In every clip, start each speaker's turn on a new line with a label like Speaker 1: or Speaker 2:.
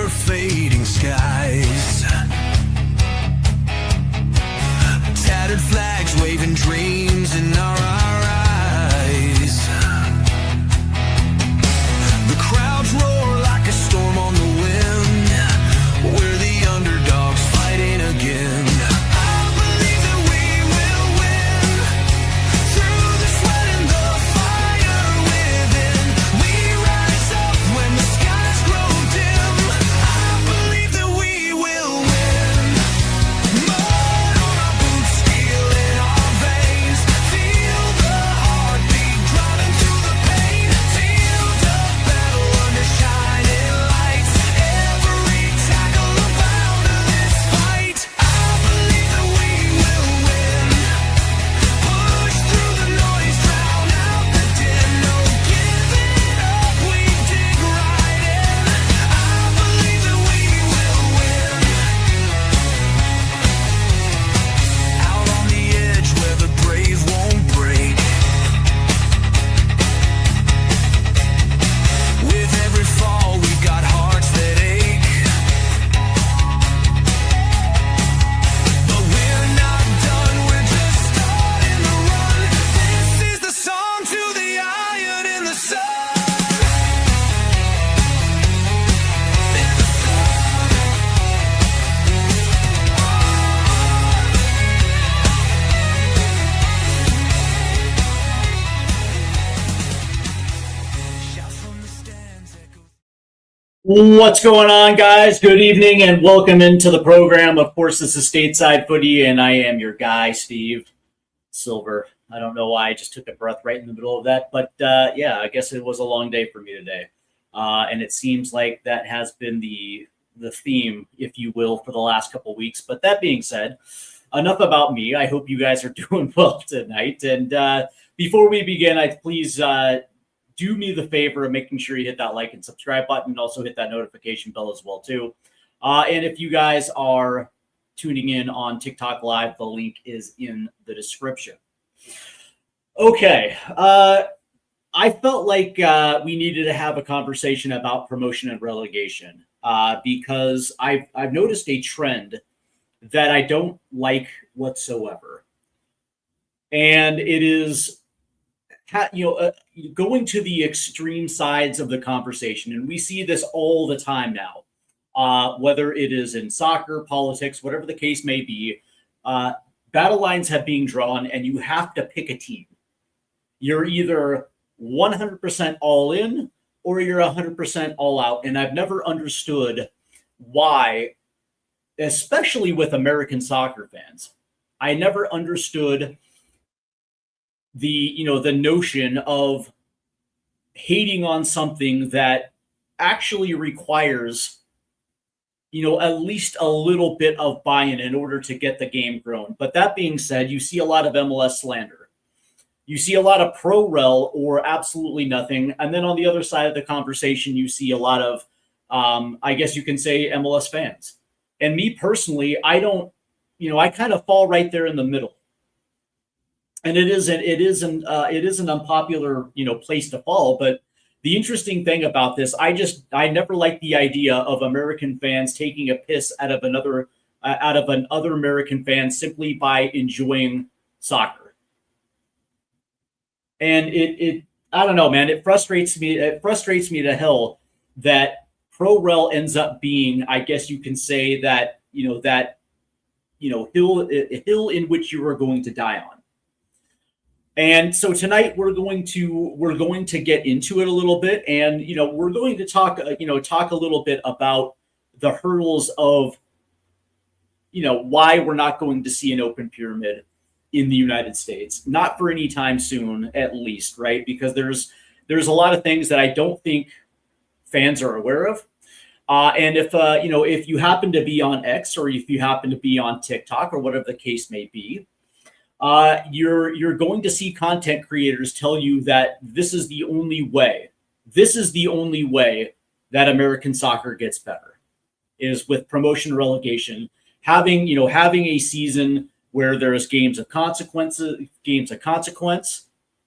Speaker 1: under fading skies. Tattered flags waving dreams in our eyes. The crowds roar like a storm on the wind. We're the underdogs fighting again.
Speaker 2: What's going on, guys? Good evening and welcome into the program. Of course, this is Stateside Footy, and I am your guy, Steve Silver. I don't know why I just took a breath right in the middle of that, but yeah, I guess it was a long day for me today. And it seems like that has been the theme, if you will, for the last couple of weeks. But that being said, enough about me. I hope you guys are doing well tonight. And before we begin, please do me the favor of making sure you hit that like and subscribe button, and also hit that notification bell as well too. And if you guys are tuning in on TikTok Live, the link is in the description. Okay, I felt like we needed to have a conversation about promotion and relegation because I've noticed a trend that I don't like whatsoever, and it is going to the extreme sides of the conversation. And we see this all the time now, whether it is in soccer, politics, whatever the case may be. Battle lines have been drawn and you have to pick a team. You're either 100% all in or you're 100% all out. And I've never understood why, especially with American soccer fans. I never understood the notion of hating on something that actually requires, at least a little bit of buy-in in order to get the game grown. But that being said, you see a lot of MLS slander. You see a lot of pro-rel or absolutely nothing. And then on the other side of the conversation, you see a lot of, I guess you can say, MLS fans. And me personally, I don't, I kind of fall right there in the middle. And it is an unpopular, place to fall. But the interesting thing about this, I never liked the idea of American fans taking a piss out of another American fan simply by enjoying soccer. And I don't know, man. It frustrates me. It frustrates me to hell that pro-rel ends up being, I guess you can say that, hill in which you are going to die on. And so tonight we're going to get into it a little bit, and we're going to talk a little bit about the hurdles of why we're not going to see an open pyramid in the United States, not for any time soon, at least, right? Because there's a lot of things that I don't think fans are aware of, and if you happen to be on X or if you happen to be on TikTok or whatever the case may be. You're going to see content creators tell you that this is the only way that American soccer gets better, is with promotion and relegation, having a season where there's games of consequence.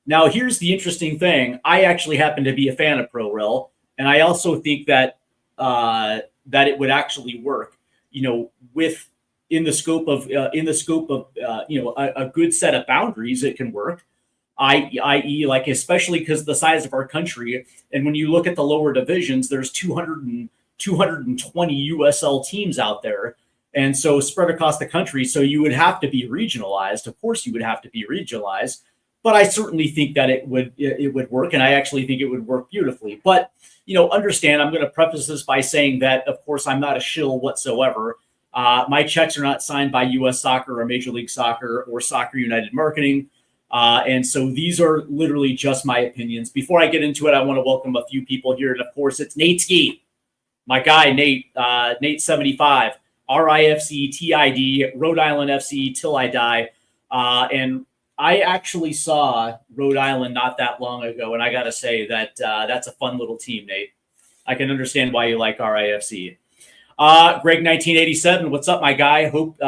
Speaker 2: Now, here's the interesting thing. I actually happen to be a fan of pro-rel, and I also think that that it would actually work, with in the scope of a good set of boundaries, it can work. I.e., like, especially because the size of our country, and when you look at the lower divisions, there's 220 USL teams out there, and so spread across the country. So you would have to be regionalized. Of course, you would have to be regionalized, but I certainly think that it would work, and I actually think it would work beautifully. But understand, I'm going to preface this by saying that, of course, I'm not a shill whatsoever. My checks are not signed by U.S. Soccer or Major League Soccer or Soccer United Marketing. And so these are literally just my opinions. Before I get into it, I want to welcome a few people here. And of course, it's Nate Ski, my guy, Nate 75, RIFC, TID, Rhode Island FC, Till I Die. And I actually saw Rhode Island not that long ago. And I got to say that that's a fun little team, Nate. I can understand why you like RIFC. Greg 1987, what's up, my guy? Hope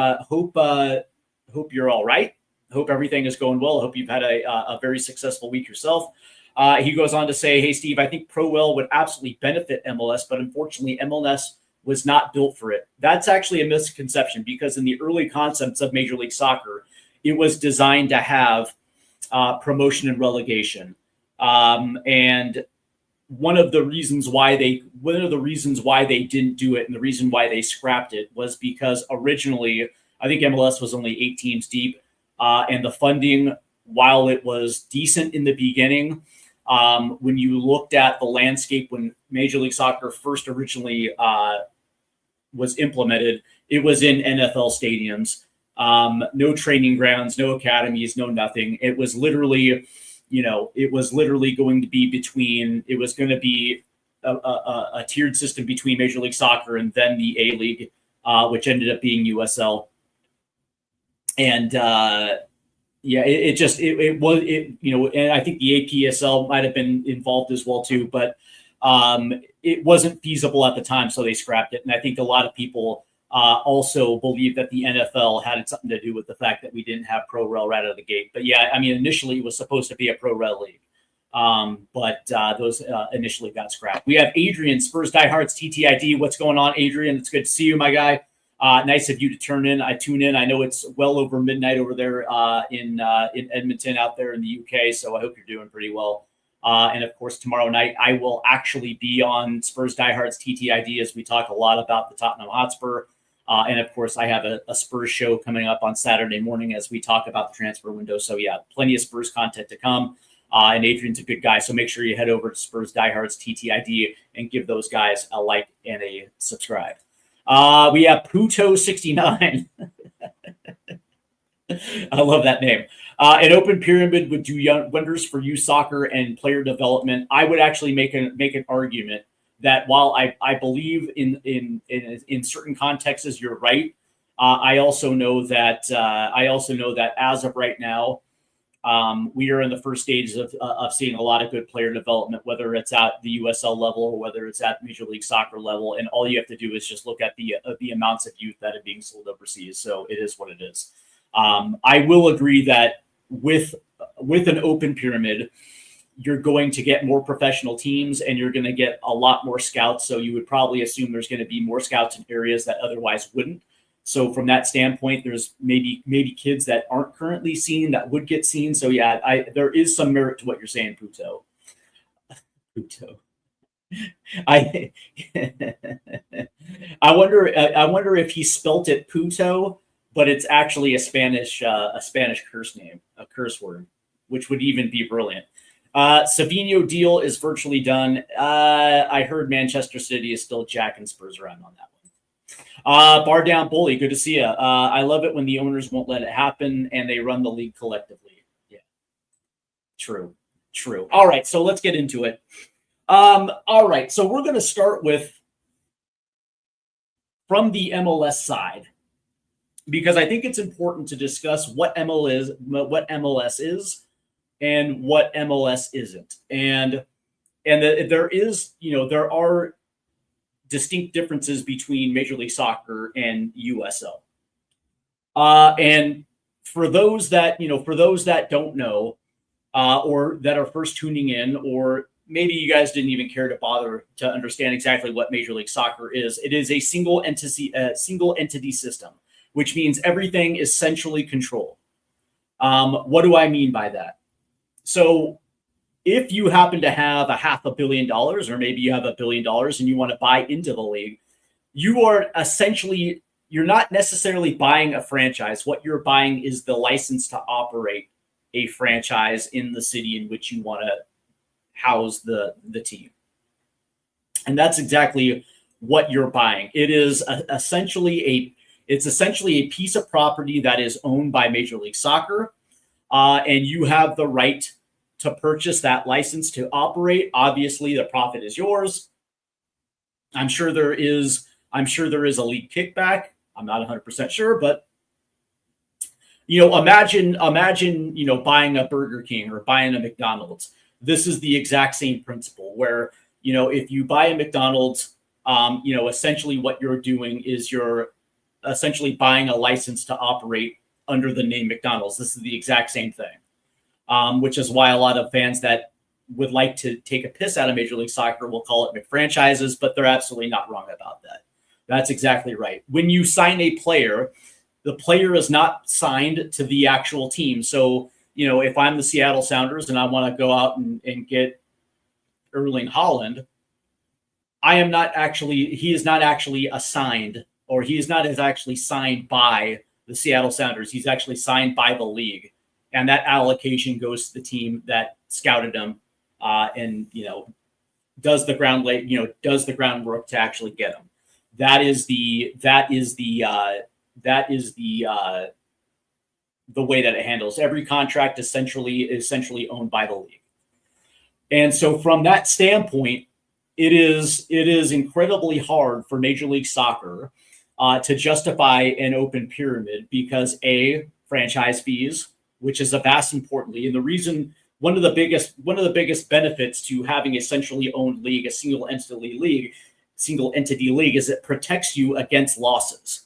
Speaker 2: you're all right. Hope everything is going well. Hope you've had a very successful week yourself. He goes on to say, hey, Steve, I think ProRel would absolutely benefit MLS, but unfortunately, MLS was not built for it. That's actually a misconception, because in the early concepts of Major League Soccer, it was designed to have promotion and relegation. And one of the reasons why they didn't do it, and the reason why they scrapped it, was because originally, I think MLS was only 8 teams deep. And the funding, while it was decent in the beginning, when you looked at the landscape when Major League Soccer first originally was implemented, it was in NFL stadiums, no training grounds, no academies, no nothing. It was literally, going to be a tiered system between Major League Soccer and then the A-League, which ended up being USL. And and I think the APSL might have been involved as well too, but it wasn't feasible at the time, so they scrapped it. And I think a lot of people also believe that the NFL had something to do with the fact that we didn't have ProRel right out of the gate. But yeah, I mean, initially it was supposed to be a ProRel league, but those initially got scrapped. We have Adrian, Spurs Diehards TTID. What's going on, Adrian? It's good to see you, my guy. Nice of you to tune in. I know it's well over midnight over there in Edmonton, out there in the UK. So I hope you're doing pretty well. And of course, tomorrow night I will actually be on Spurs Diehards TTID as we talk a lot about the Tottenham Hotspur. And of course, I have a Spurs show coming up on Saturday morning as we talk about the transfer window. So yeah, plenty of Spurs content to come. And Adrian's a good guy, so make sure you head over to Spurs Diehards TTID and give those guys a like and a subscribe. We have Puto69. I love that name. An open pyramid would do wonders for youth soccer and player development. I would actually make an argument that while I believe in certain contexts you're right, I also know that as of right now, we are in the first stages of seeing a lot of good player development, whether it's at the USL level or whether it's at Major League Soccer level. And all you have to do is just look at the amounts of youth that are being sold overseas. So it is what it is. I will agree that with an open pyramid, you're going to get more professional teams and you're going to get a lot more scouts. So you would probably assume there's going to be more scouts in areas that otherwise wouldn't. So from that standpoint, there's maybe kids that aren't currently seen that would get seen. So yeah, there is some merit to what you're saying, Puto. I wonder if he spelt it Puto, but it's actually a Spanish curse name, a curse word, which would even be brilliant. Savinho deal is virtually done. I heard Manchester City is still jacking Spurs around on that one. Bar down bully, good to see you. I love it when the owners won't let it happen and they run the league collectively. Yeah, true. All right, so let's get into it. All right, so we're going to start with from the MLS side, because I think it's important to discuss what MLS is and what MLS isn't. And there are distinct differences between Major League Soccer and USL. And for those that don't know, or that are first tuning in, or maybe you guys didn't even care to bother to understand exactly what Major League Soccer is. It is a single entity system, which means everything is centrally controlled. What do I mean by that? So if you happen to have a $500 million, or maybe you have $1 billion and you want to buy into the league, you're not necessarily buying a franchise. What you're buying is the license to operate a franchise in the city in which you want to house the team. And that's exactly what you're buying. It is essentially a piece of property that is owned by Major League Soccer, and you have the right to purchase that license to operate. Obviously, the profit is yours. I'm sure there is a league kickback. I'm not 100% sure, but imagine buying a Burger King or buying a McDonald's. This is the exact same principle where if you buy a McDonald's, essentially what you're doing is you're essentially buying a license to operate under the name McDonald's. This is the exact same thing. Which is why a lot of fans that would like to take a piss out of Major League Soccer will call it McFranchises, but they're absolutely not wrong about that. That's exactly right. When you sign a player, the player is not signed to the actual team. So, if I'm the Seattle Sounders and I want to go out and get Erling Haaland, he is not actually assigned, or he is not as actually signed by the Seattle Sounders. He's actually signed by the league. And that allocation goes to the team that scouted him, and does the groundwork to actually get him. That is the way that it handles. Every contract is essentially owned by the league. And so from that standpoint, it is incredibly hard for Major League Soccer to justify an open pyramid because franchise fees, which is a vast importantly, and the reason one of the biggest benefits to having a centrally owned league, a single entity league, is it protects you against losses.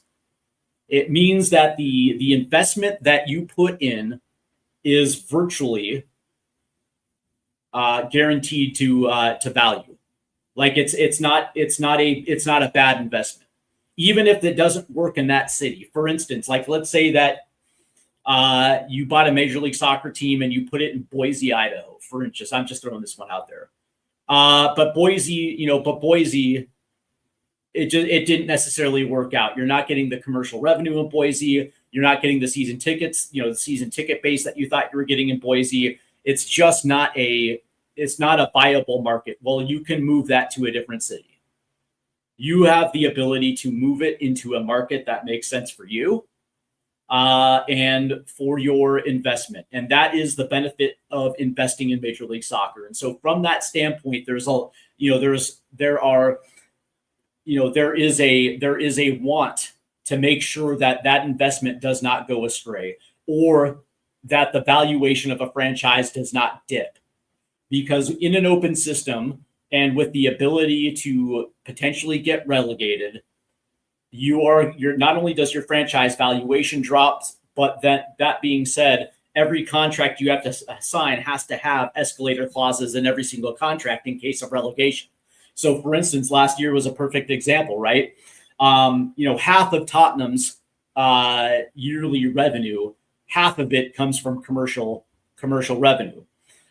Speaker 2: It means that the investment that you put in is virtually guaranteed to value. Like it's not a bad investment, even if it doesn't work in that city. For instance, like let's say that you bought a Major League Soccer team and you put it in Boise, Idaho. For instance, I'm just throwing this one out there. But Boise, it didn't necessarily work out. You're not getting the commercial revenue in Boise. You're not getting the season tickets, the season ticket base that you thought you were getting in Boise. It's just not a viable market. Well, you can move that to a different city. You have the ability to move it into a market that makes sense for you. And for your investment. And that is the benefit of investing in Major League Soccer. And so from that standpoint, there is a want to make sure that investment does not go astray, or that the valuation of a franchise does not dip. Because in an open system and with the ability to potentially get relegated, you're not only does your franchise valuation drops, but that being said, every contract you have to sign has to have escalator clauses in every single contract in case of relegation. So, for instance, last year was a perfect example, right? Half of Tottenham's yearly revenue, half of it comes from commercial revenue,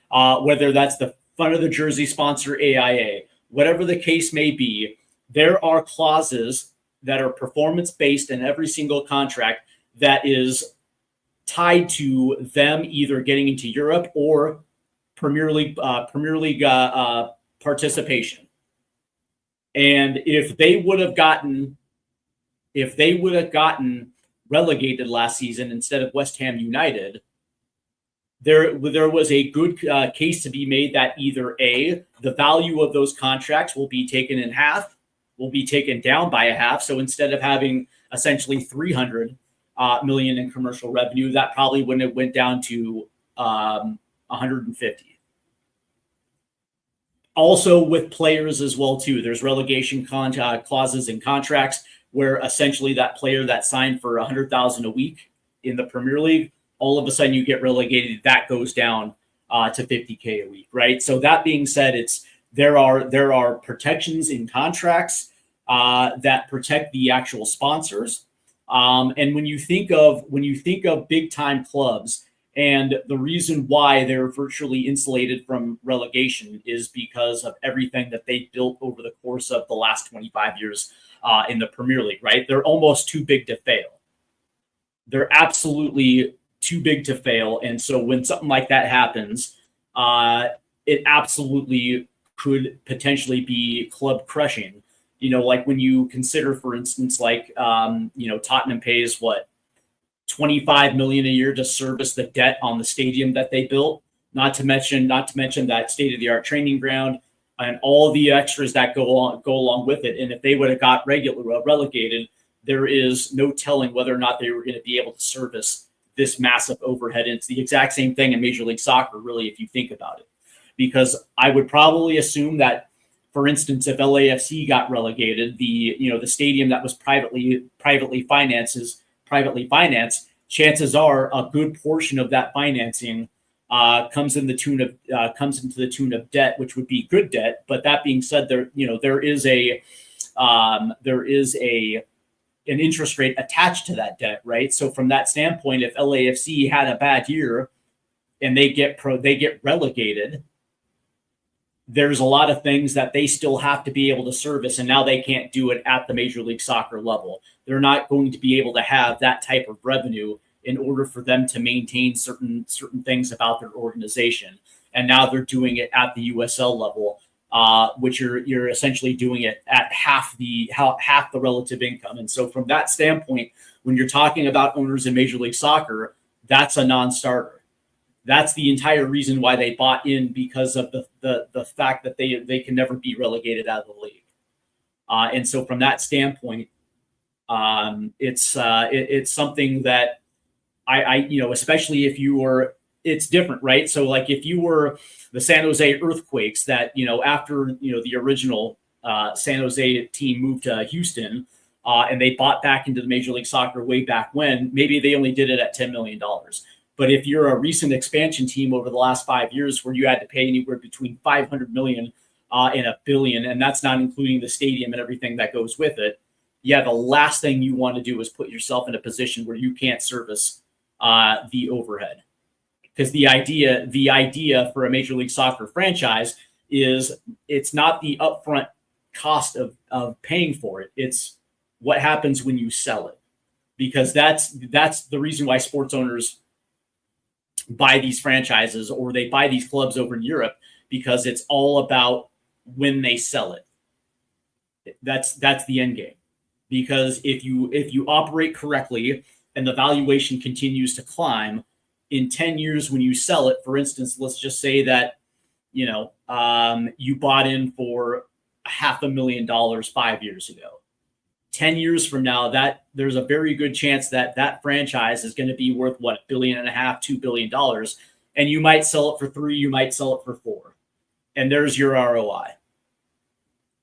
Speaker 2: whether that's the front of the jersey sponsor, AIA, whatever the case may be. There are clauses that are performance-based in every single contract that is tied to them either getting into Europe or Premier League participation. And if they would have gotten relegated last season instead of West Ham United, there was a good case to be made that either the value of those contracts will be taken in half, will be taken down by a half. So instead of having essentially 300 million in commercial revenue, that probably wouldn't have went down to 150. Also with players as well too, there's relegation clauses in contracts where essentially that player that signed for 100,000 a week in the Premier League, all of a sudden you get relegated, that goes down to 50K a week, right? So that being said, there are protections in contracts that protect the actual sponsors. And when you think of big time clubs, and the reason why they're virtually insulated from relegation is because of everything that they built over the course of the last 25 years in the Premier League, right? They're almost too big to fail. They're absolutely too big to fail. And so when something like that happens, it absolutely could potentially be club crushing. Like when you consider, for instance, like, Tottenham pays what, 25 million a year to service the debt on the stadium that they built, not to mention that state-of-the-art training ground and all the extras that go along with it. And if they would have got relegated, there is no telling whether or not they were going to be able to service this massive overhead. And it's the exact same thing in Major League Soccer, really, if you think about it. Because I would probably assume that, for instance, if LAFC got relegated, the stadium that was privately financed, chances are a good portion of that financing comes into the tune of debt, which would be good debt. But that being said, there is an interest rate attached to that debt, right? So from that standpoint, if LAFC had a bad year and they get relegated, there's a lot of things that they still have to be able to service, and now they can't do it at the Major League Soccer level. They're not going to be able to have that type of revenue in order for them to maintain certain things about their organization. And now they're doing it at the USL level, which you're essentially doing it at half the relative income. And so from that standpoint, when you're talking about owners in Major League Soccer, that's a non-starter. That's the entire reason why they bought in, because of the fact that they can never be relegated out of the league. And so from that standpoint, it's something that I especially if you were, it's different, right? So like if you were the San Jose Earthquakes that, after, the original San Jose team moved to Houston and they bought back into the Major League Soccer way back when, maybe they only did it at $10 million. But if you're a recent expansion team over the last 5 years where you had to pay anywhere between 500 million and $1 billion, and that's not including the stadium and everything that goes with it, the last thing you want to do is put yourself in a position where you can't service the overhead. Because the idea for a Major League Soccer franchise is it's not the upfront cost of paying for it. It's what happens when you sell it. Because that's the reason why sports owners buy these franchises or they buy these clubs over in Europe, because it's all about when they sell it. That's the end game. Because if you operate correctly and the valuation continues to climb, in 10 years when you sell it, for instance, let's just say that you bought in for $500,000 5 years ago. 10 years from now, that there's a very good chance that franchise is going to be worth $1.5 billion, $2 billion. And you might sell it for 3, you might sell it for 4. And there's your ROI.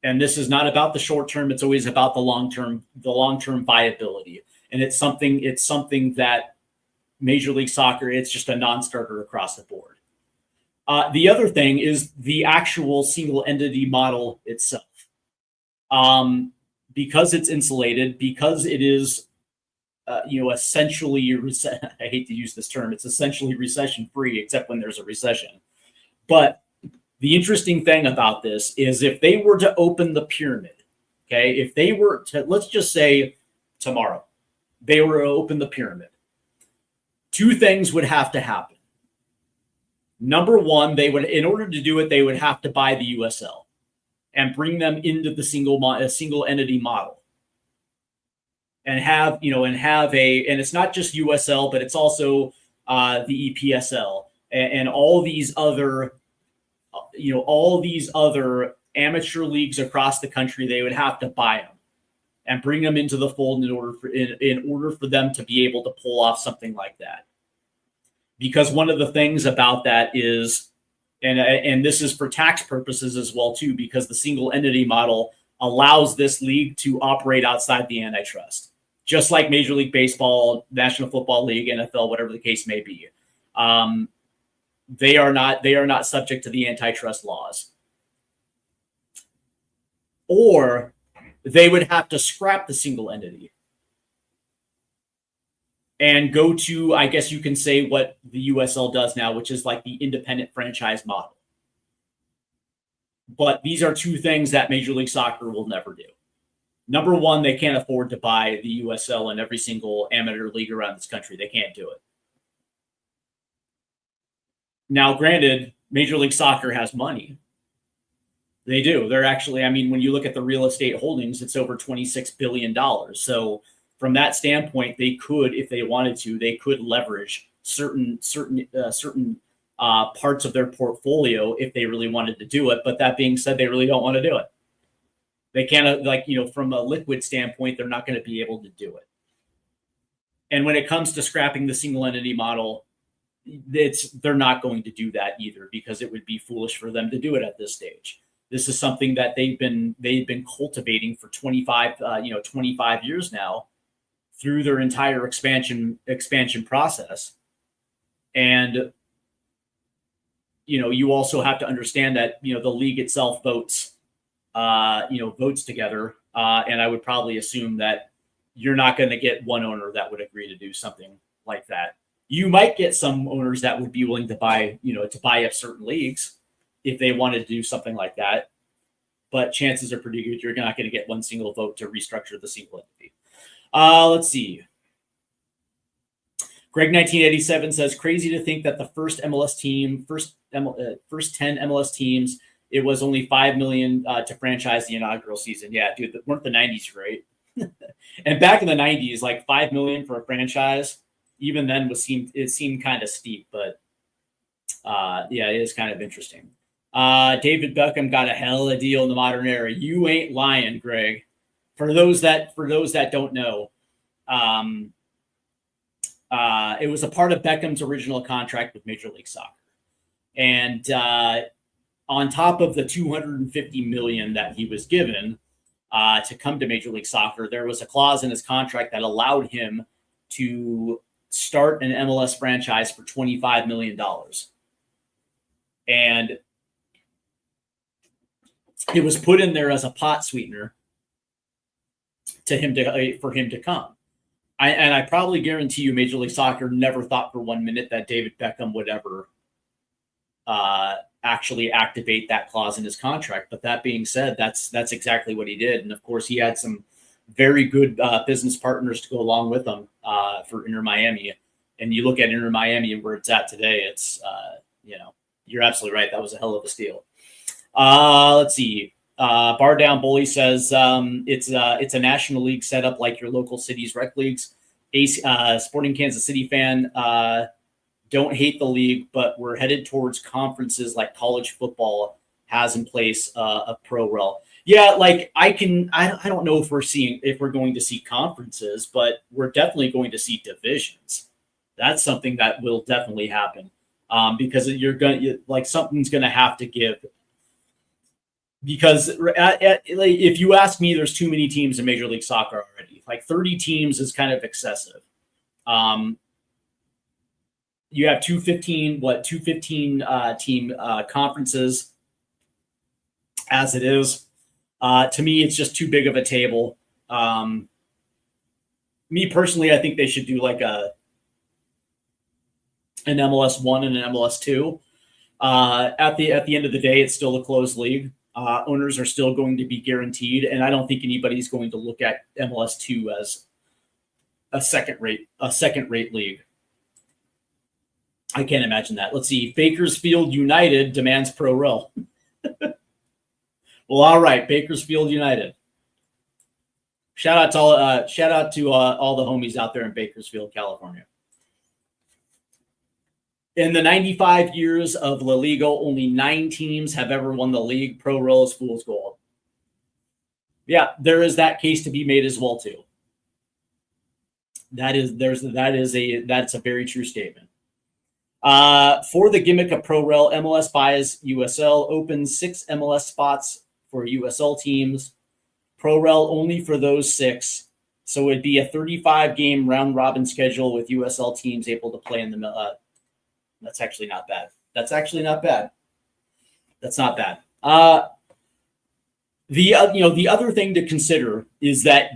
Speaker 2: And this is not about the short term, it's always about the long-term viability. And it's something that Major League Soccer, it's just a non-starter across the board. The other thing is the actual single entity model itself. Because it's insulated, because it is, essentially, I hate to use this term, it's essentially recession-free, except when there's a recession. But the interesting thing about this is if they were to open the pyramid, okay, if they were to, let's just say tomorrow, they were to open the pyramid, 2 things would have to happen. Number one, in order to do it, they would have to buy the USL and bring them into the single entity model, and have and it's not just USL, but it's also the EPSL and all these other amateur leagues across the country. They would have to buy them and bring them into the fold in order for them to be able to pull off something like that. Because one of the things about that is, and this is for tax purposes as well too, because the single entity model allows this league to operate outside the antitrust, just like Major League Baseball, National Football League, NFL, whatever the case may be. they are not subject to the antitrust laws. Or they would have to scrap the single entity and go to, I guess you can say, what the USL does now, which is like the independent franchise model. But these are two things that Major League Soccer will never do. Number one, they can't afford to buy the USL and every single amateur league around this country. They can't do it. Now, granted, Major League Soccer has money. They do. They're actually, I mean, when you look at the real estate holdings, it's over $26 billion. So from that standpoint, they could, if they wanted to, they could leverage certain parts of their portfolio if they really wanted to do it. But that being said, they really don't want to do it. They can't, like, you know, from a liquid standpoint, they're not going to be able to do it. And when it comes to scrapping the single entity model, they're not going to do that either, because it would be foolish for them to do it at this stage. This is something that they've been cultivating for 25 years now, through their entire expansion process. And you also have to understand that the league itself votes together, and I would probably assume that you're not going to get one owner that would agree to do something like that. You might get some owners that would be willing to buy up certain leagues if they wanted to do something like that. But chances are pretty good you're not going to get one single vote to restructure the single entity. Let's see. Greg 1987 says, crazy to think that the first 10 MLS teams, it was only $5 million to franchise the inaugural season. Yeah, dude, weren't the 90s great? And back in the 90s, like $5 million for a franchise, even then it seemed kind of steep, but yeah, it is kind of interesting. David Beckham got a hell of a deal in the modern era. You ain't lying, Greg. For those that don't know, it was a part of Beckham's original contract with Major League Soccer, and on top of the $250 million that he was given to come to Major League Soccer, there was a clause in his contract that allowed him to start an MLS franchise for $25 million. And it was put in there as a pot sweetener for him to come. I probably guarantee you Major League Soccer never thought for 1 minute that David Beckham would ever actually activate that clause in his contract. But that being said, that's exactly what he did. And of course, he had some very good business partners to go along with him for Inter Miami. And you look at Inter Miami and where it's at today, it's you're absolutely right. That was a hell of a steal. Let's see. Bar Down Bully says it's a national league setup like your local city's rec leagues. Sporting Kansas City fan, don't hate the league, but we're headed towards conferences like college football has in place a pro rel. Yeah, like I don't know if we're going to see conferences, but we're definitely going to see divisions. That's something that will definitely happen because something's going to have to give. Because if you ask me, there's too many teams in Major League Soccer already. Like 30 teams is kind of excessive. You have 215 team conferences as it is. To me, it's just too big of a table. Me personally, I think they should do like an MLS 1 and an MLS 2. At the end of the day, it's still a closed league. Owners are still going to be guaranteed, and I don't think anybody's going to look at MLS 2 as a second rate league. I can't imagine that. Let's see. Bakersfield United demands pro rel. Well, all right, Bakersfield United. Shout out to all the homies out there in Bakersfield, California. In the 95 years of La Liga, only 9 teams have ever won the league. Pro rel is fool's gold. Yeah, there is that case to be made as well too. That's a very true statement. For the gimmick of pro rel, MLS buys USL, opens 6 MLS spots for USL teams. Pro rel only for those 6. So it'd be a 35-game round robin schedule with USL teams able to play in the. That's actually not bad. That's actually not bad. That's not bad. The other thing to consider is that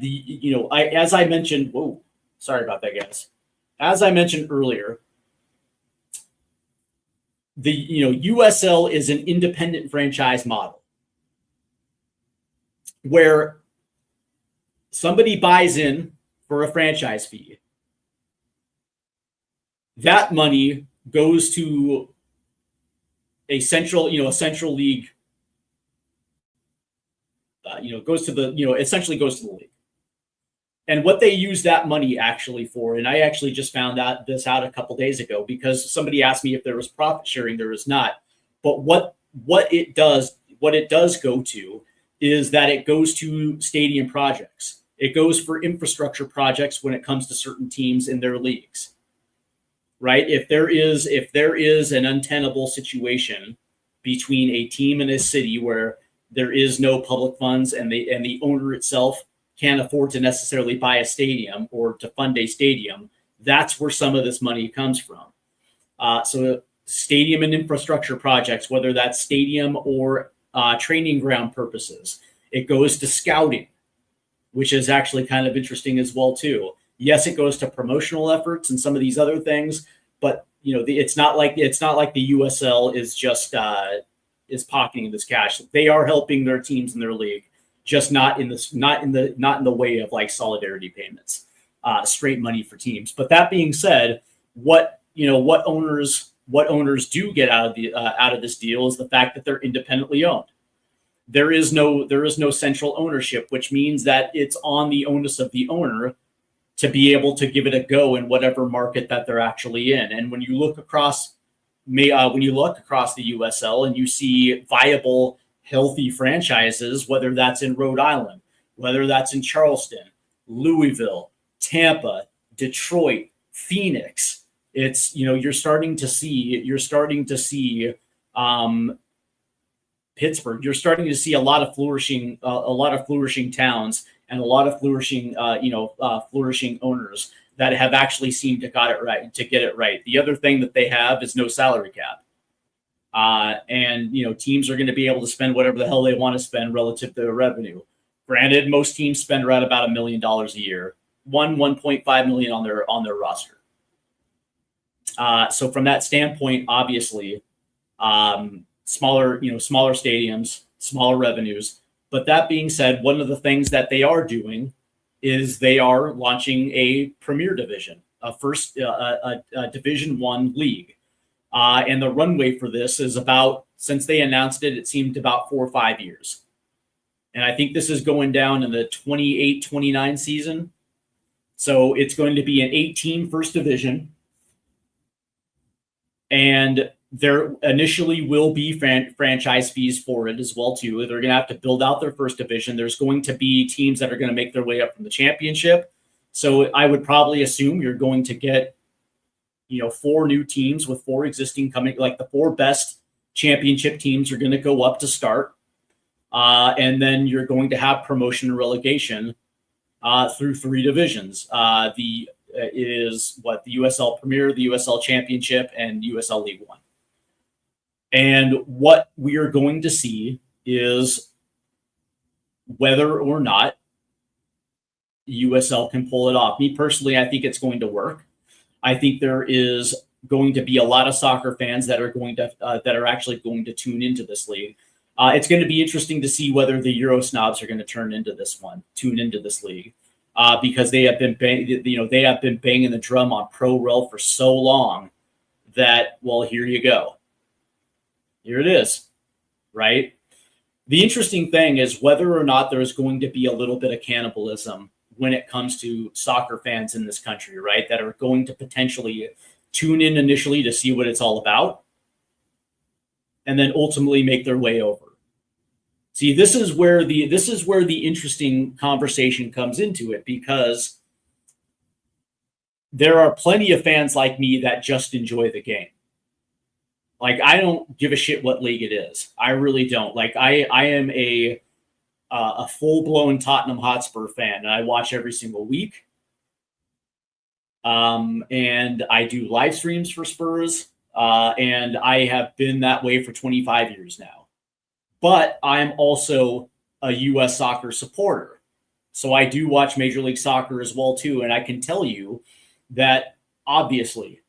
Speaker 2: as I mentioned, whoa, sorry about that, guys. As I mentioned earlier, the USL is an independent franchise model where somebody buys in for a franchise fee. That money goes to a central league. Essentially goes to the league. And what they use that money actually for, and I actually just found this out a couple days ago because somebody asked me if there was profit sharing. There is not. But what it does go to is that it goes to stadium projects. It goes for infrastructure projects when it comes to certain teams in their leagues. Right? If there is an untenable situation between a team and a city where there is no public funds and the owner itself can't afford to necessarily buy a stadium or to fund a stadium, that's where some of this money comes from. So stadium and infrastructure projects, whether that's stadium or training ground purposes, it goes to scouting, which is actually kind of interesting as well too. Yes, it goes to promotional efforts and some of these other things, but it's not like the USL is just is pocketing this cash. They are helping their teams in their league, just not in the way of like solidarity payments, straight money for teams. But that being said, what owners do get out of this deal is the fact that they're independently owned. There is no central ownership, which means that it's on the onus of the owner to be able to give it a go in whatever market that they're actually in. And when you look across the USL and you see viable, healthy franchises, whether that's in Rhode Island, whether that's in Charleston, Louisville, Tampa, Detroit, Phoenix, it's you're starting to see Pittsburgh. You're starting to see a lot of flourishing towns and a lot of flourishing owners that have actually seemed to get it right. The other thing that they have is no salary cap. And teams are going to be able to spend whatever the hell they want to spend relative to their revenue. Granted, most teams spend around about $1 million a year, 1.5 million on their roster. So from that standpoint, obviously, smaller stadiums, smaller revenues. But that being said, one of the things that they are doing is they are launching a premier division, a Division I league. And the runway for this is since they announced it seemed about 4 or 5 years. And I think this is going down in the 28-29 season. So it's going to be an 8-team first division. And there initially will be franchise fees for it as well, too. They're going to have to build out their first division. There's going to be teams that are going to make their way up from the championship. So I would probably assume you're going to get 4 new teams with 4 existing coming, like the 4 best championship teams are going to go up to start. And then you're going to have promotion and relegation through 3 divisions. The USL Premier, the USL Championship, and USL League One. And what we are going to see is whether or not USL can pull it off. Me personally, I think it's going to work. I think there is going to be a lot of soccer fans that are actually going to tune into this league. It's going to be interesting to see whether the Euro snobs are going to tune into this league, because they have been banging the drum on Pro Rel for so long that, well, here you go. Here it is, right? The interesting thing is whether or not there is going to be a little bit of cannibalism when it comes to soccer fans in this country, right? That are going to potentially tune in initially to see what it's all about and then ultimately make their way over. See, this is where the interesting conversation comes into it, because there are plenty of fans like me that just enjoy the game. Like, I don't give a shit what league it is. I really don't. Like, I am a full-blown Tottenham Hotspur fan, and I watch every single week. And I do live streams for Spurs. And I have been that way for 25 years now. But I'm also a U.S. soccer supporter. So I do watch Major League Soccer as well, too. And I can tell you that obviously,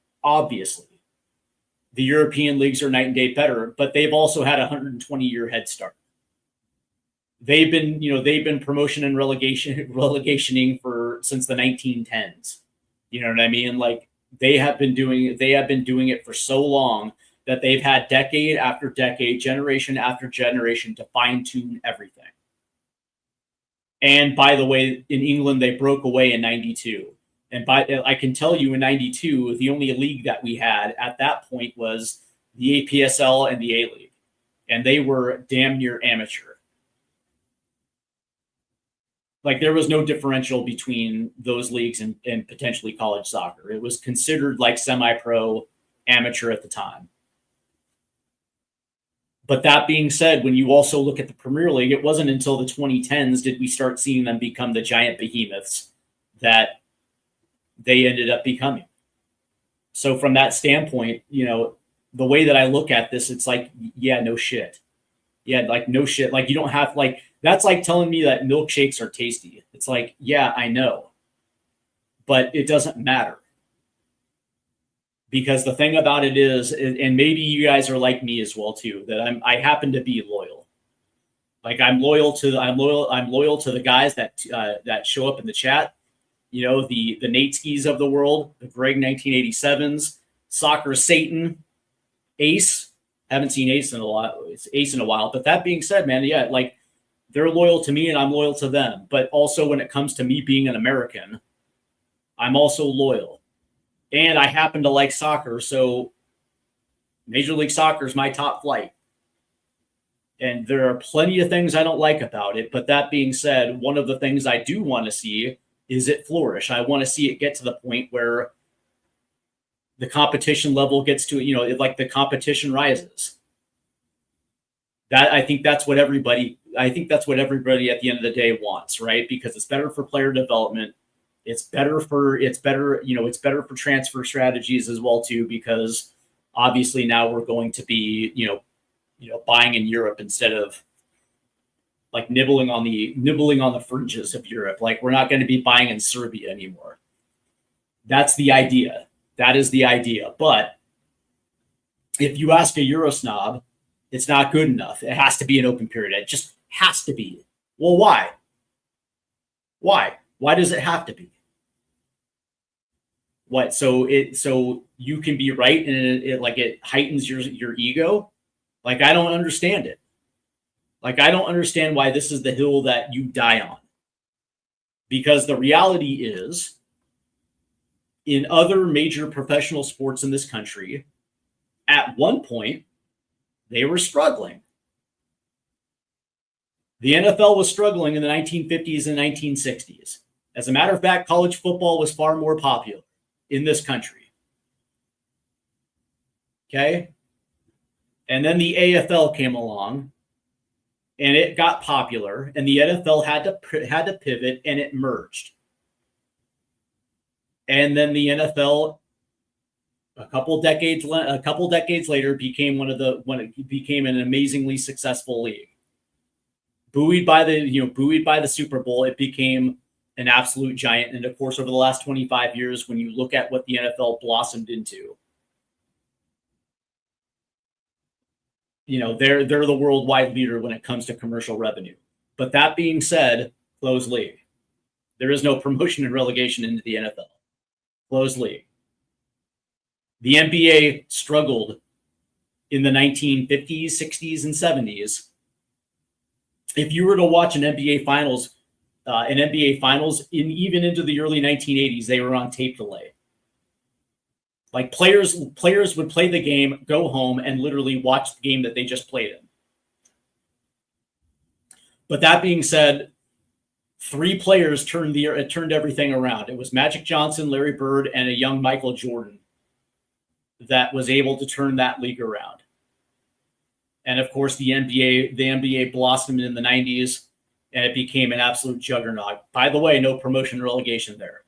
Speaker 2: the European leagues are night and day better, but they've also had a 120-year head start. They've been promotion and relegationing since the 1910s. You know what I mean? Like they have been doing it for so long that they've had decade after decade, generation after generation to fine tune everything. And by the way, in England, they broke away in 92. And I can tell you in 92, the only league that we had at that point was the APSL and the A-League. And they were damn near amateur. Like there was no differential between those leagues and potentially college soccer. It was considered like semi-pro amateur at the time. But that being said, when you also look at the Premier League, it wasn't until the 2010s did we start seeing them become the giant behemoths that they ended up becoming. So from that standpoint, the way that I look at this, it's like, yeah, no shit. Yeah, like no shit. Like you don't have that's like telling me that milkshakes are tasty. It's like, yeah, I know. But it doesn't matter. Because the thing about it is, and maybe you guys are like me as well too, that I happen to be loyal. Like I'm loyal to the guys that show up in the chat. The Nateskis of the world, the Greg 1987s, Soccer Satan, Ace. Haven't seen Ace in a while. It's Ace in a while. But that being said, man, yeah, like they're loyal to me and I'm loyal to them. But also when it comes to me being an American, I'm also loyal. And I happen to like soccer, so Major League Soccer is my top flight. And there are plenty of things I don't like about it. But that being said, one of the things I do want to see is it flourish. I want to see it get to the point where the competition level gets to, like the competition rises. I think that's what everybody at the end of the day wants, right? Because it's better for player development. It's better for transfer strategies as well too, because obviously now we're going to be, buying in Europe instead of like nibbling on the fringes of Europe. Like we're not going to be buying in Serbia anymore. That's the idea. That is the idea. But if you ask a Euro snob, it's not good enough. It has to be an open period. It just has to be. Well, why? Why? Why does it have to be? What? So you can be right and it heightens your ego? Like I don't understand it. Like I don't understand why this is the hill that you die on. Because the reality is, in other major professional sports in this country, at one point, they were struggling. The NFL was struggling in the 1950s and 1960s. As a matter of fact, college football was far more popular in this country. Okay? And then the AFL came along, and it got popular, and the NFL had to pivot, and it merged. And then the NFL, a couple decades later, became an amazingly successful league. Buoyed by the Super Bowl, it became an absolute giant. And of course, over the last 25 years, when you look at what the NFL blossomed into, they're the worldwide leader when it comes to commercial revenue. But that being said, closed league. There is no promotion and relegation into the NFL. Closed league. The NBA struggled in the 1950s, 60s, and 70s. If you were to watch an NBA Finals, even into the early 1980s, they were on tape delay. Like players would play the game, go home, and literally watch the game that they just played in. But that being said, 3 players turned everything around. It was Magic Johnson, Larry Bird, and a young Michael Jordan that was able to turn that league around. And of course, the NBA blossomed in the 90s, and it became an absolute juggernaut. By the way, no promotion relegation there.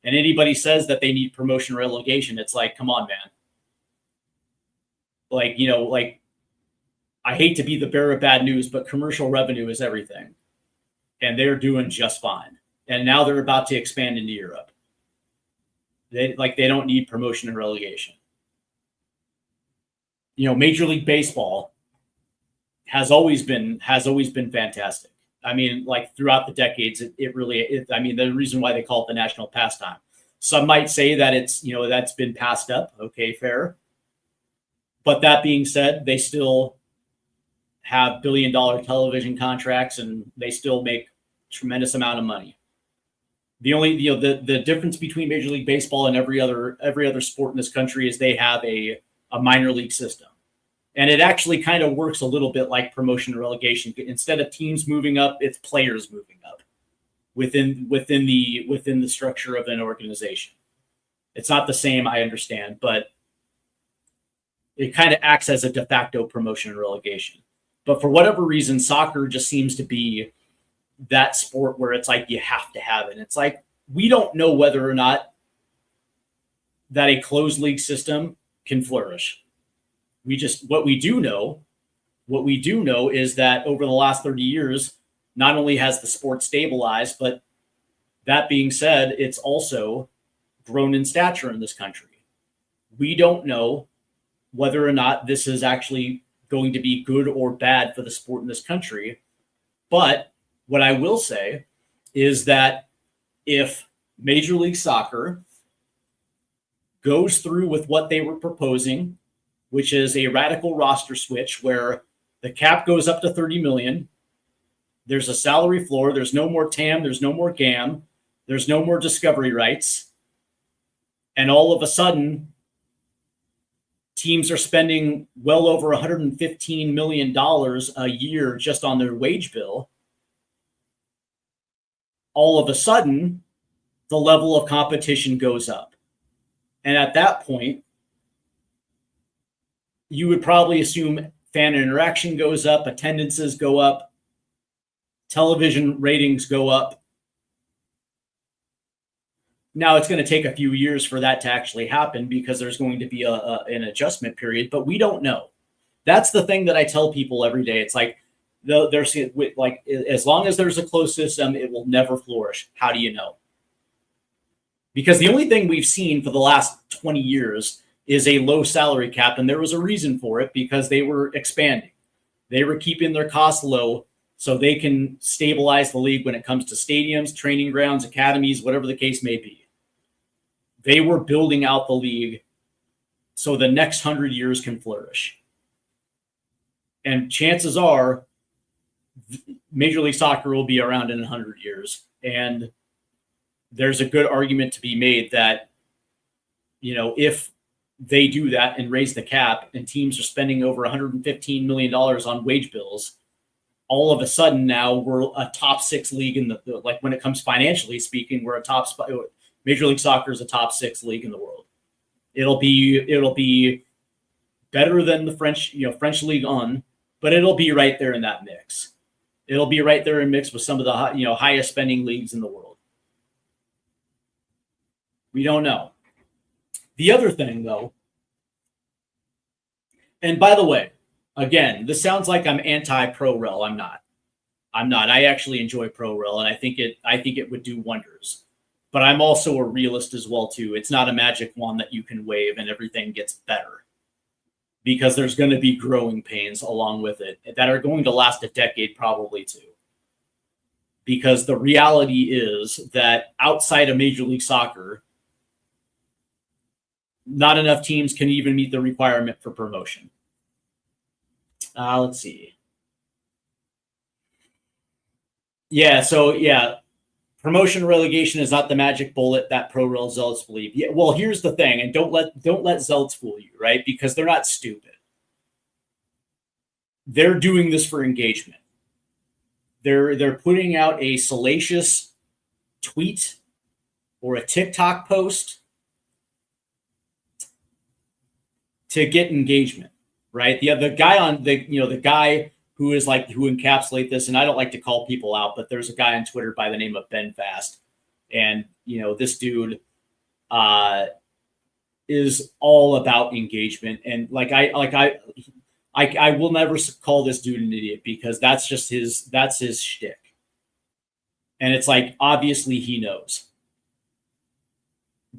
Speaker 2: And anybody says that they need promotion relegation, it's like, come on, man. Like, like, I hate to be the bearer of bad news, but commercial revenue is everything. And they're doing just fine. And now they're about to expand into Europe. They don't need promotion and relegation. Major League Baseball has always been fantastic. I mean, like throughout the decades, I mean, the reason why they call it the national pastime. Some might say that it's, that's been passed up. Okay, fair. But that being said, they still have billion-dollar television contracts and they still make tremendous amount of money. The only, the difference between Major League Baseball and every other sport in this country is they have a minor league system. And it actually kind of works a little bit like promotion and relegation. Instead of teams moving up, it's players moving up within the structure of an organization. It's not the same, I understand, but it kind of acts as a de facto promotion and relegation. But for whatever reason, soccer just seems to be that sport where it's like you have to have it. And it's like we don't know whether or not that a closed league system can flourish. What we do know is that over the last 30 years, not only has the sport stabilized, but that being said, it's also grown in stature in this country. We don't know whether or not this is actually going to be good or bad for the sport in this country. But what I will say is that if Major League Soccer goes through with what they were proposing, which is a radical roster switch where the cap goes up to 30 million. There's a salary floor. There's no more TAM. There's no more GAM. There's no more discovery rights. And all of a sudden, teams are spending well over $115 million a year just on their wage bill. All of a sudden, the level of competition goes up. And at that point, you would probably assume fan interaction goes up, attendances go up, television ratings go up. Now, it's going to take a few years for that to actually happen because there's going to be an adjustment period, but we don't know. That's the thing that I tell people every day. It's like, as long as there's a closed system, it will never flourish. How do you know? Because the only thing we've seen for the last 20 years is a low salary cap, and there was a reason for it because they were expanding. They were keeping their costs low so they can stabilize the league when it comes to stadiums, training grounds, academies, whatever the case may be. They were building out the league so the next 100 years can flourish. And chances are Major League Soccer will be around in 100 years. And there's a good argument to be made that, if they do that and raise the cap and teams are spending over $115 million on wage bills, all of a sudden now we're a top 6 league in the, like when it comes financially speaking, we're a top spot. Major League Soccer is a top 6 league in the world. It'll be better than the French League On, but it'll be right there in that mix. It'll be right there in mix with some of the highest spending leagues in the world. We don't know. The other thing, though, and by the way, again, this sounds like I'm anti-pro rel. I'm not. I actually enjoy pro rel, and I think it would do wonders. But I'm also a realist as well too. It's not a magic wand that you can wave and everything gets better, because there's going to be growing pains along with it that are going to last a decade probably too. Because the reality is that outside of Major League Soccer, not enough teams can even meet the requirement for promotion. Let's see. Promotion relegation is not the magic bullet that pro rel zealots believe. Yeah, well, here's the thing, and don't let zealots fool you, right? Because they're not stupid. They're doing this for engagement. They're putting out a salacious tweet or a TikTok post to get engagement, right? The guy who encapsulate this, and I don't like to call people out, but there's a guy on Twitter by the name of Ben Fast, and this dude is all about engagement. And I will never call this dude an idiot, because that's his shtick. And it's like, obviously he knows,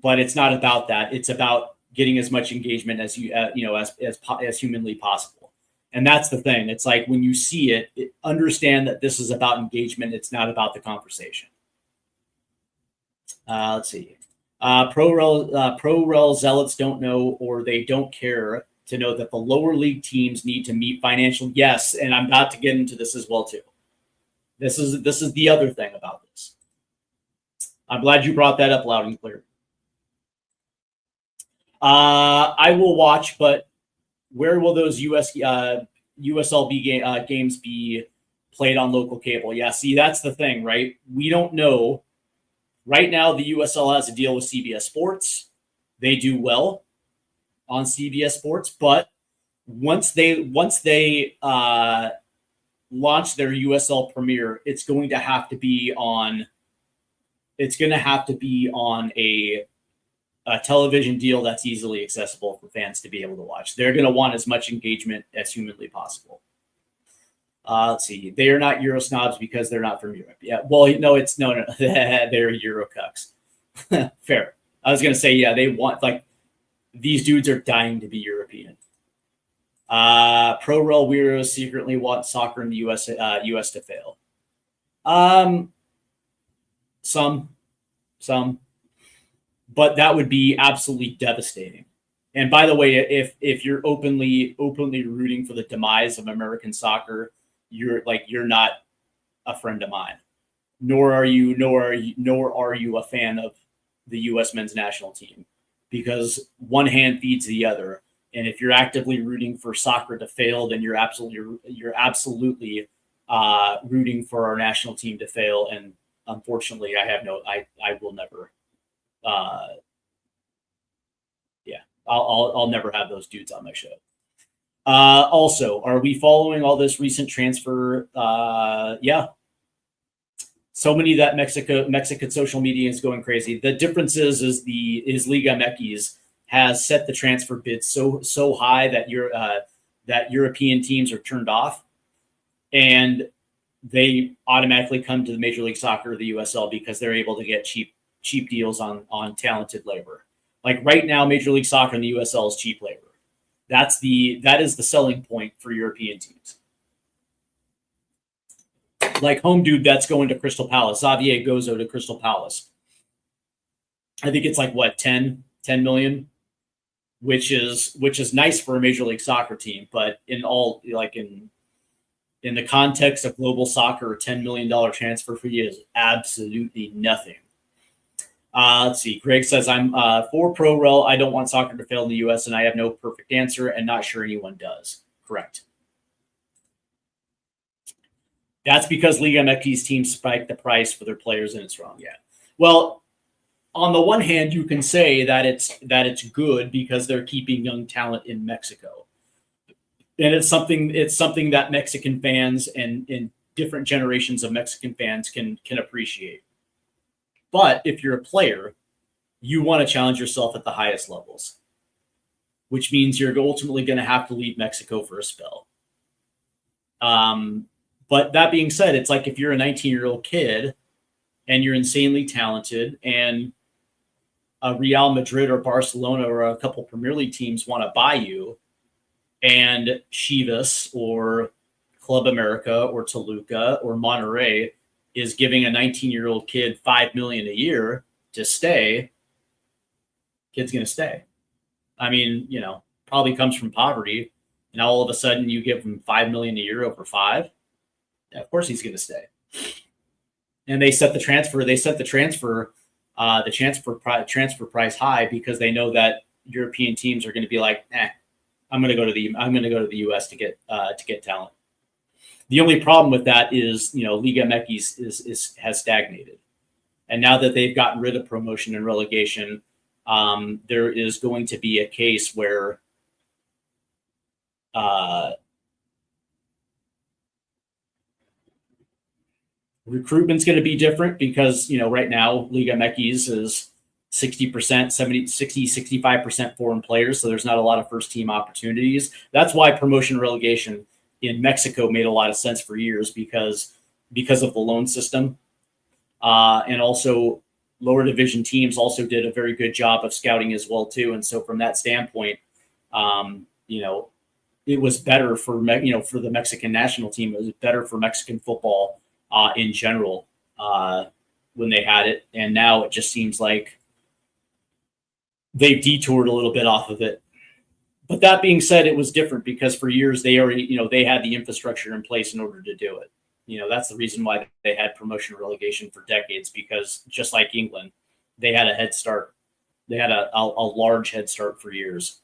Speaker 2: but it's not about that. It's about getting as much engagement as as humanly possible. And that's the thing. It's like, when you see it, understand that this is about engagement. It's not about the conversation. Let's see. Pro rel zealots don't know, or they don't care to know, that the lower league teams need to meet financial. Yes, and I'm about to get into this as well too. This is the other thing about this. I'm glad you brought that up loud and clear. I will watch, but where will those USLB games be played on local cable? Yeah, see, that's the thing, right? We don't know. Right now, the USL has a deal with CBS Sports. They do well on CBS Sports, but once they launch their USL premiere, it's going to have to be on a television deal that's easily accessible for fans to be able to watch. They're going to want as much engagement as humanly possible. Let's see. They are not Euro snobs because they're not from Europe. Yeah. Well, no. They're Euro cucks. Fair. I was going to say, yeah, they want, like, these dudes are dying to be European. Pro rel weirdos secretly want soccer in the US to fail. Some, but that would be absolutely devastating. And by the way, if you're openly rooting for the demise of American soccer, you're not a friend of mine. Nor are you a fan of the U.S. men's national team, because one hand feeds the other. And if you're actively rooting for soccer to fail, then you're absolutely rooting for our national team to fail. And unfortunately, I will never. I'll never have those dudes on my show. Also, are we following all this recent transfer? Yeah. So many that Mexican social media is going crazy. The difference is Liga MX has set the transfer bid so high that European teams are turned off, and they automatically come to the Major League Soccer, the USL, because they're able to get cheap deals on talented labor. Like right now, Major League Soccer and the USL is cheap labor. That is the selling point for European teams. Like home dude that's going to Crystal Palace, Xavier Gozo to Crystal Palace. I think it's like what, 10 million, which is nice for a Major League Soccer team, but in the context of global soccer, a $10 million transfer fee is absolutely nothing. Let's see. Greg says, I'm for pro rel. I don't want soccer to fail in the U.S., and I have no perfect answer, and not sure anyone does. Correct. That's because Liga MX teams spike the price for their players, and it's wrong. Yeah. Well, on the one hand, you can say that it's good because they're keeping young talent in Mexico, and it's something that Mexican fans and different generations of Mexican fans can appreciate. But if you're a player, you want to challenge yourself at the highest levels, which means you're ultimately going to have to leave Mexico for a spell. But that being said, it's like if you're a 19-year-old kid and you're insanely talented, and a Real Madrid or Barcelona or a couple Premier League teams want to buy you, and Chivas or Club America or Toluca or Monterrey is giving a 19-year-old kid $5 million a year to stay, kid's going to stay. I mean, probably comes from poverty, and all of a sudden you give him $5 million a year over 5. Yeah, of course he's going to stay. And they set the transfer price high because they know that European teams are going to be like, I'm going to go to the US to get talent. The only problem with that is, Liga MX has stagnated. And now that they've gotten rid of promotion and relegation, there is going to be a case where recruitment's going to be different because, right now Liga MX 60%, 70, 60, 65% foreign players. So there's not a lot of first team opportunities. That's why promotion relegation in Mexico made a lot of sense for years because of the loan system. And also lower division teams also did a very good job of scouting as well too. And so from that standpoint, it was better for for the Mexican national team. It was better for Mexican football in general when they had it. And now it just seems like they've detoured a little bit off of it. But that being said, it was different because for years they already, they had the infrastructure in place in order to do it. That's the reason why they had promotion relegation for decades, because just like England, they had a head start. They had a large head start for years.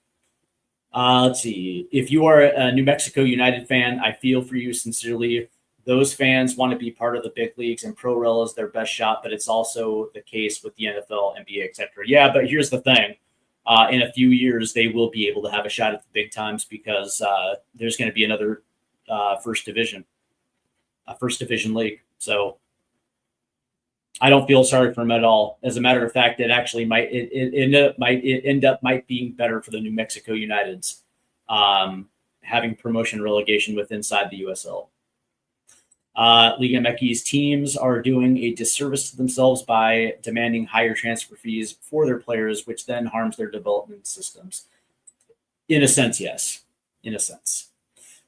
Speaker 2: Let's see. If you are a New Mexico United fan, I feel for you sincerely. Those fans want to be part of the big leagues, and Pro Rel is their best shot, but it's also the case with the NFL, NBA, etc. Yeah, but here's the thing. In a few years, they will be able to have a shot at the big times because there's going to be another first division league. So I don't feel sorry for them at all. As a matter of fact, it actually might end up being better for the New Mexico Uniteds having promotion relegation with inside the USL. Liga MX teams are doing a disservice to themselves by demanding higher transfer fees for their players, which then harms their development systems. In a sense, yes. In a sense.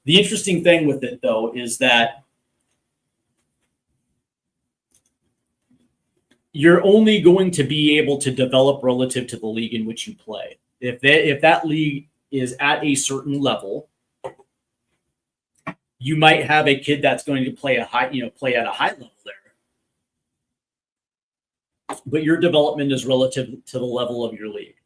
Speaker 2: The interesting thing with it, though, is that you're only going to be able to develop relative to the league in which you play. If that league is at a certain level, you might have a kid that's going to play at a high level there, but your development is relative to the level of your league,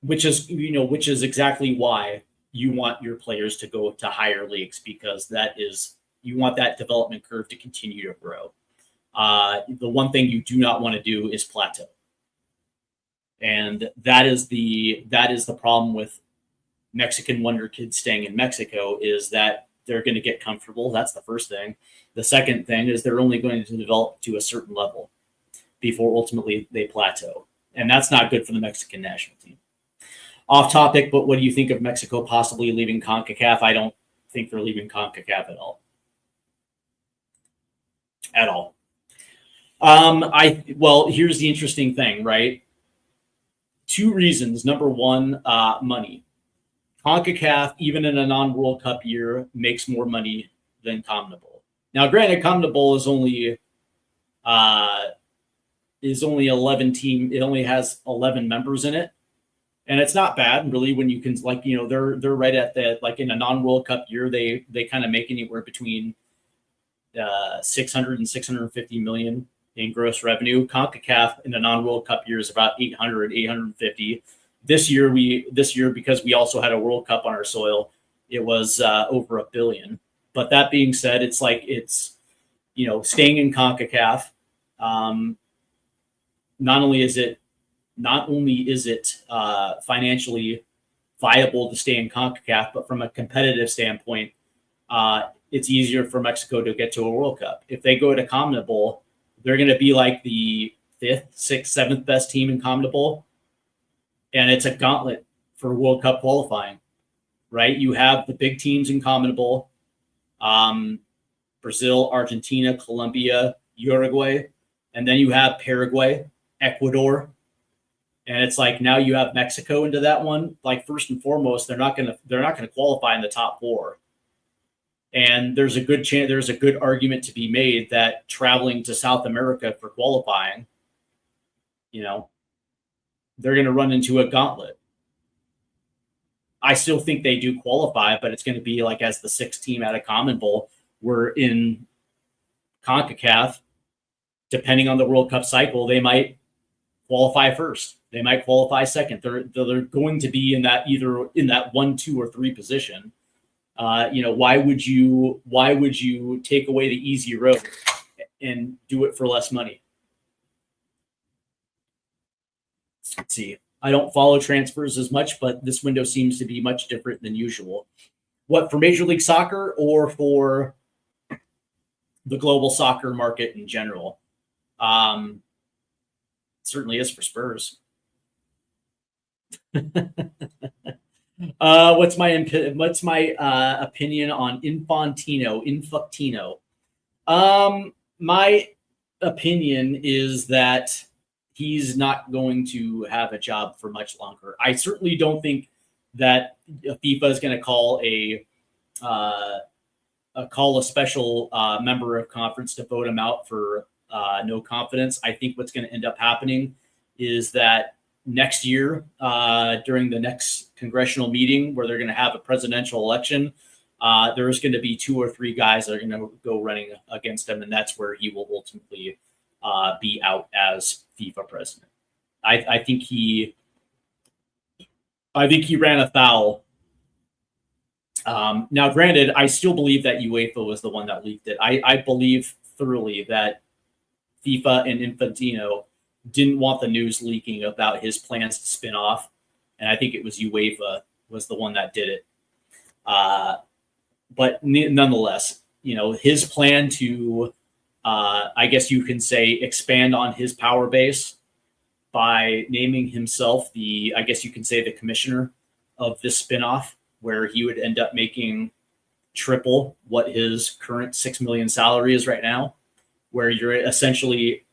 Speaker 2: which is exactly why you want your players to go to higher leagues, because you want that development curve to continue to grow. The one thing you do not want to do is plateau, and that is the problem with Mexican wonder kids staying in Mexico, is that they're going to get comfortable. That's the first thing. The second thing is they're only going to develop to a certain level before ultimately they plateau. And that's not good for the Mexican national team. Off topic, but what do you think of Mexico possibly leaving CONCACAF? I don't think they're leaving CONCACAF at all. At all. Well, here's the interesting thing, right? Two reasons. Number one, money. CONCACAF, even in a non-World Cup year, makes more money than CONMEBOL. Now, granted, CONMEBOL is only 11 team. It only has 11 members in it, and it's not bad really when you can they're right at the in a non-World Cup year they kind of make anywhere between 600 and 650 million in gross revenue. CONCACAF in a non-World Cup year is about 850. This year, because we also had a World Cup on our soil, it was over $1 billion. But that being said, it's staying in CONCACAF. Not only is it financially viable to stay in CONCACAF, but from a competitive standpoint, it's easier for Mexico to get to a World Cup. If they go to CONMEBOL, they're going to be like the 5th, 6th, 7th best team in CONMEBOL. And it's a gauntlet for World Cup qualifying, right? You have the big teams in CONMEBOL, Brazil, Argentina, Colombia, Uruguay, and then you have Paraguay, Ecuador, and it's now you have Mexico into that one. First and foremost, they're not going to qualify in the top 4, and there's a good argument to be made that traveling to South America for qualifying, they're going to run into a gauntlet. I still think they do qualify, but it's going to be as the 6th team out of CONMEBOL. We're in CONCACAF. Depending on the World Cup cycle, they might qualify first. They might qualify second. They're going to be in that either in that 1, 2, or 3 position. Why would you take away the easy road and do it for less money? Let's see. I don't follow transfers as much, but this window seems to be much different than usual. What, for Major League Soccer or for the global soccer market in general? certainly is for Spurs. What's my opinion on Infantino? My opinion is that he's not going to have a job for much longer. I certainly don't think that FIFA is going to call a special member of conference to vote him out for no confidence. I think what's going to end up happening is that next year, during the next congressional meeting where they're going to have a presidential election, there's going to be 2 or 3 guys that are going to go running against him, and that's where he will ultimately be out as FIFA president. I think he ran afoul. Now, granted, I still believe that UEFA was the one that leaked it. I believe thoroughly that FIFA and Infantino didn't want the news leaking about his plans to spin off, and I think it was UEFA was the one that did it. But nonetheless, his plan to, I guess you can say, expand on his power base by naming himself the commissioner of this spinoff, where he would end up making triple what his current $6 million salary is right now, where you're essentially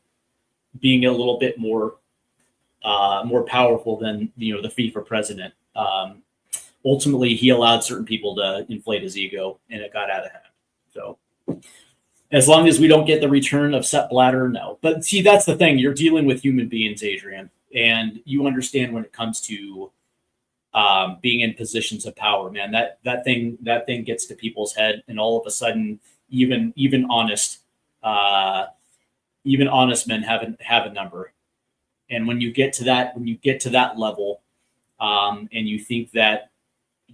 Speaker 2: being a little bit more powerful than the FIFA president. Ultimately, he allowed certain people to inflate his ego, and it got out of hand. So, as long as we don't get the return of Sepp Blatter, no. But see, that's the thing. You're dealing with human beings, Adrian, and you understand when it comes to being in positions of power, man. That thing gets to people's head, and all of a sudden, even honest men have a number. And when you get to that level, and you think that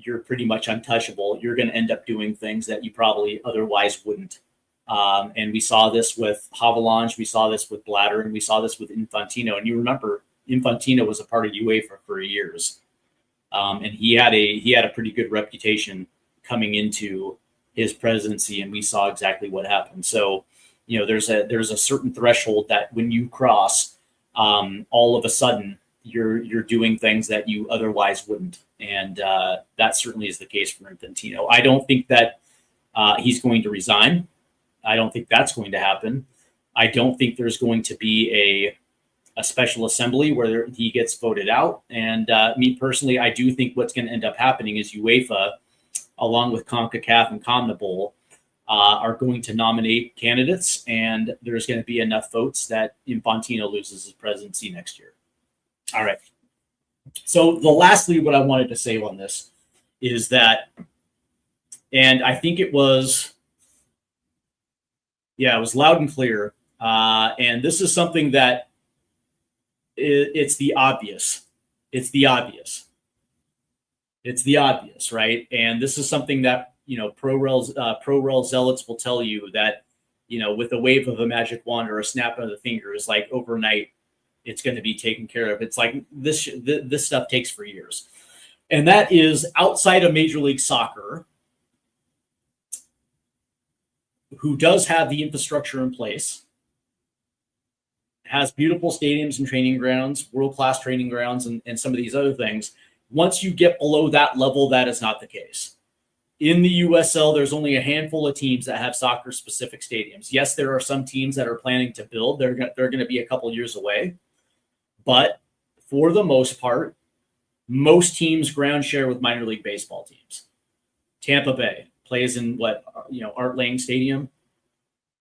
Speaker 2: you're pretty much untouchable, you're going to end up doing things that you probably otherwise wouldn't. And we saw this with Havelange, we saw this with Blatter, and we saw this with Infantino. And you remember, Infantino was a part of UEFA for years, and he had a pretty good reputation coming into his presidency, and we saw exactly what happened. So, there's a certain threshold that when you cross, all of a sudden you're doing things that you otherwise wouldn't, and that certainly is the case for Infantino. I don't think that he's going to resign. I don't think that's going to happen. I don't think there's going to be a special assembly where he gets voted out. And me personally, I do think what's going to end up happening is UEFA, along with CONCACAF and CONMEBOL, are going to nominate candidates, and there's going to be enough votes that Infantino loses his presidency next year. All right. So lastly, what I wanted to say on this is that, and I think it was loud and clear. And this is something that it's the obvious. It's the obvious, right? And this is something that, pro rel zealots will tell you that, with a wave of a magic wand or a snap of the fingers, like overnight, it's going to be taken care of. It's like this stuff takes for years. And that is, outside of Major League Soccer, who does have the infrastructure in place, has beautiful stadiums and training grounds, world-class training grounds, and some of these other things. Once you get below that level, that is not the case. In the USL, there's only a handful of teams that have soccer-specific stadiums. Yes, there are some teams that are planning to build. They're going to be a couple years away. But for the most part, most teams ground share with minor league baseball teams. Tampa Bay plays in Art Lang Stadium.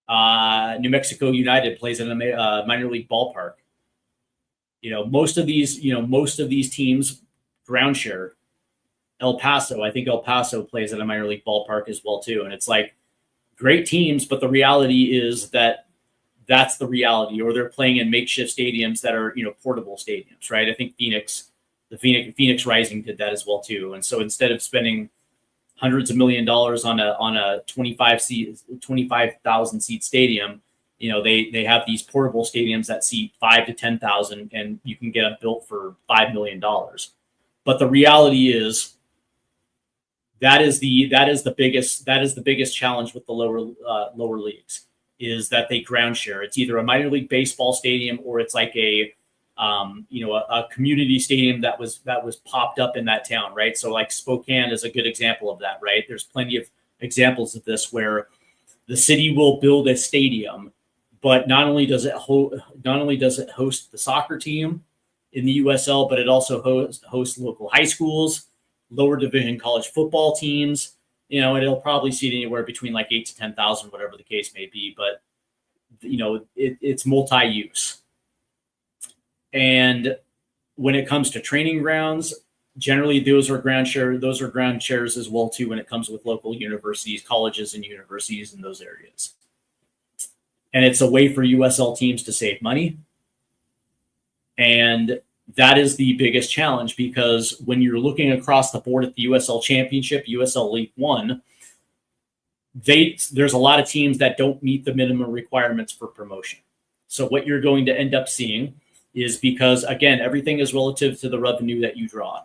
Speaker 2: New Mexico United plays in a minor league ballpark. Most of these teams ground share. I think El Paso plays at a minor league ballpark as well too. And it's like, great teams, but the reality is that that's the reality, or they're playing in makeshift stadiums that are, portable stadiums, right? I think the Phoenix Rising did that as well too. And so instead of spending hundreds of $1 million on a 25,000 seat stadium, they have these portable stadiums that seat 5 to 10,000, and you can get them built for $5 million. But the reality is that is the biggest challenge with the lower leagues, is that they ground share. It's either a minor league baseball stadium or it's like a a community stadium that was popped up in that town, right? So like Spokane is a good example of that, right? There's plenty of examples of this where the city will build a stadium, but not only does it host the soccer team in the USL, but it also hosts local high schools, lower division college football teams, and it'll probably seat anywhere between like 8 to 10,000, whatever the case may be. But it's multi-use. And when it comes to training grounds, generally those are ground shares as well too when it comes with local universities, colleges and universities in those areas. And it's a way for USL teams to save money. And that is the biggest challenge, because when you're looking across the board at the USL Championship, USL League One, there's a lot of teams that don't meet the minimum requirements for promotion. So what you're going to end up seeing is, because again, everything is relative to the revenue that you draw.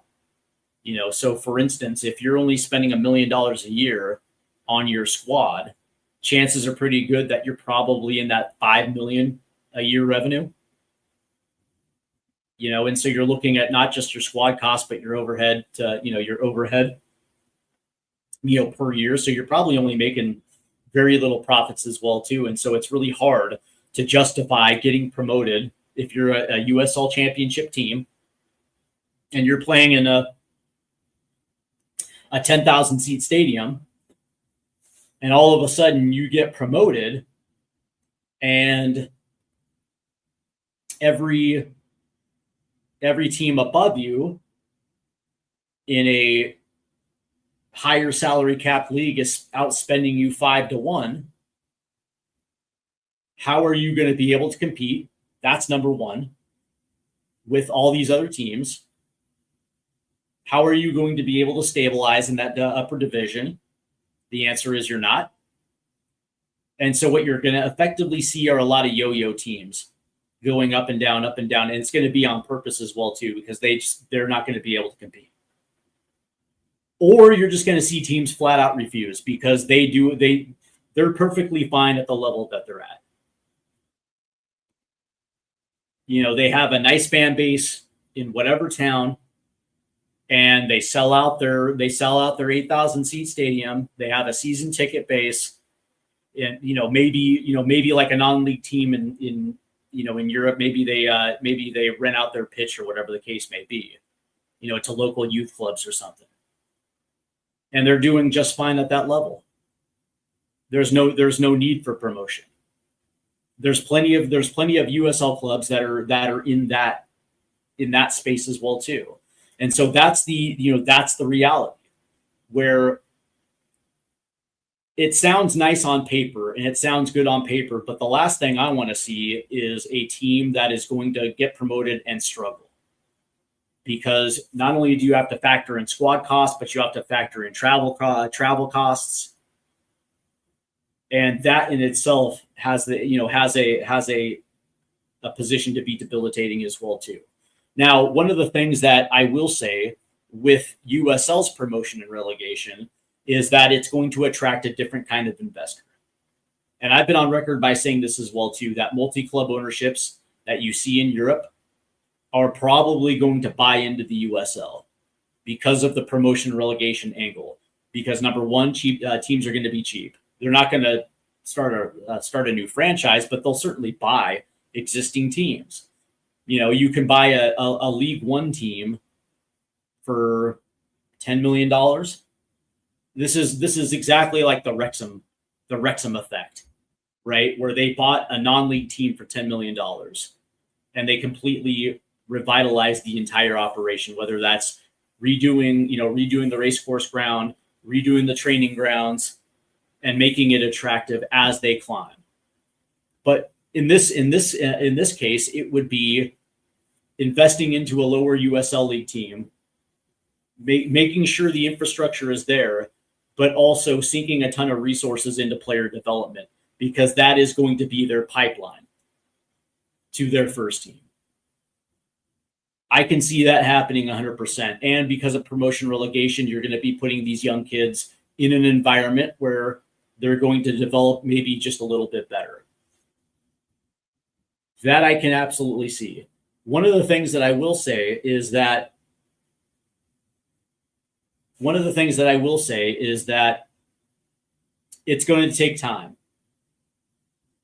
Speaker 2: So for instance, if you're only spending $1 million a year on your squad, chances are pretty good that you're probably in that $5 million a year revenue. And so you're looking at not just your squad cost, but your overhead per year. So you're probably only making very little profits as well too. And so it's really hard to justify getting promoted if you're a USL Championship team and you're playing in a 10,000 seat stadium, and all of a sudden you get promoted, and every team above you in a higher salary cap league is outspending you 5-1. How are you going to be able to compete? That's number one, with all these other teams. How are you going to be able to stabilize in that upper division? The answer is you're not. And so what you're going to effectively see are a lot of yo-yo teams going up and down, and it's going to be on purpose as well too, because they're not going to be able to compete. Or you're just going to see teams flat out refuse because they're perfectly fine at the level that they're at. They have a nice fan base in whatever town, and they sell out their 8,000 seat stadium. They have a season ticket base, and maybe like a non-league team in Europe, maybe they rent out their pitch or whatever the case may be, to local youth clubs or something. And they're doing just fine at that level. There's no need for promotion. There's plenty of USL clubs that are in that space as well too. And so that's the reality, where it sounds nice on paper and it sounds good on paper, but the last thing I want to see is a team that is going to get promoted and struggle. Because not only do you have to factor in squad costs, but you have to factor in travel costs, and that in itself has a position to be debilitating as well too. Now, one of the things that I will say with USL's promotion and relegation is that it's going to attract a different kind of investor. And I've been on record by saying this as well too, that multi-club ownerships that you see in Europe are probably going to buy into the USL because of the promotion relegation angle. Because number one, cheap teams are going to be cheap. They're not going to start a new franchise, but they'll certainly buy existing teams. You can buy a League One team for $10 million. This is exactly like the Wrexham effect, right? Where they bought a non-league team for $10 million and they completely revitalized the entire operation, whether that's redoing the race course ground, redoing the training grounds, and making it attractive as they climb. But in this case, it would be investing into a lower USL league team, making sure the infrastructure is there, but also sinking a ton of resources into player development, because that is going to be their pipeline to their first team. I can see that happening 100%. And because of promotion relegation, you're going to be putting these young kids in an environment where they're going to develop maybe just a little bit better. That I can absolutely see. one of the things that I will say is that it's going to take time.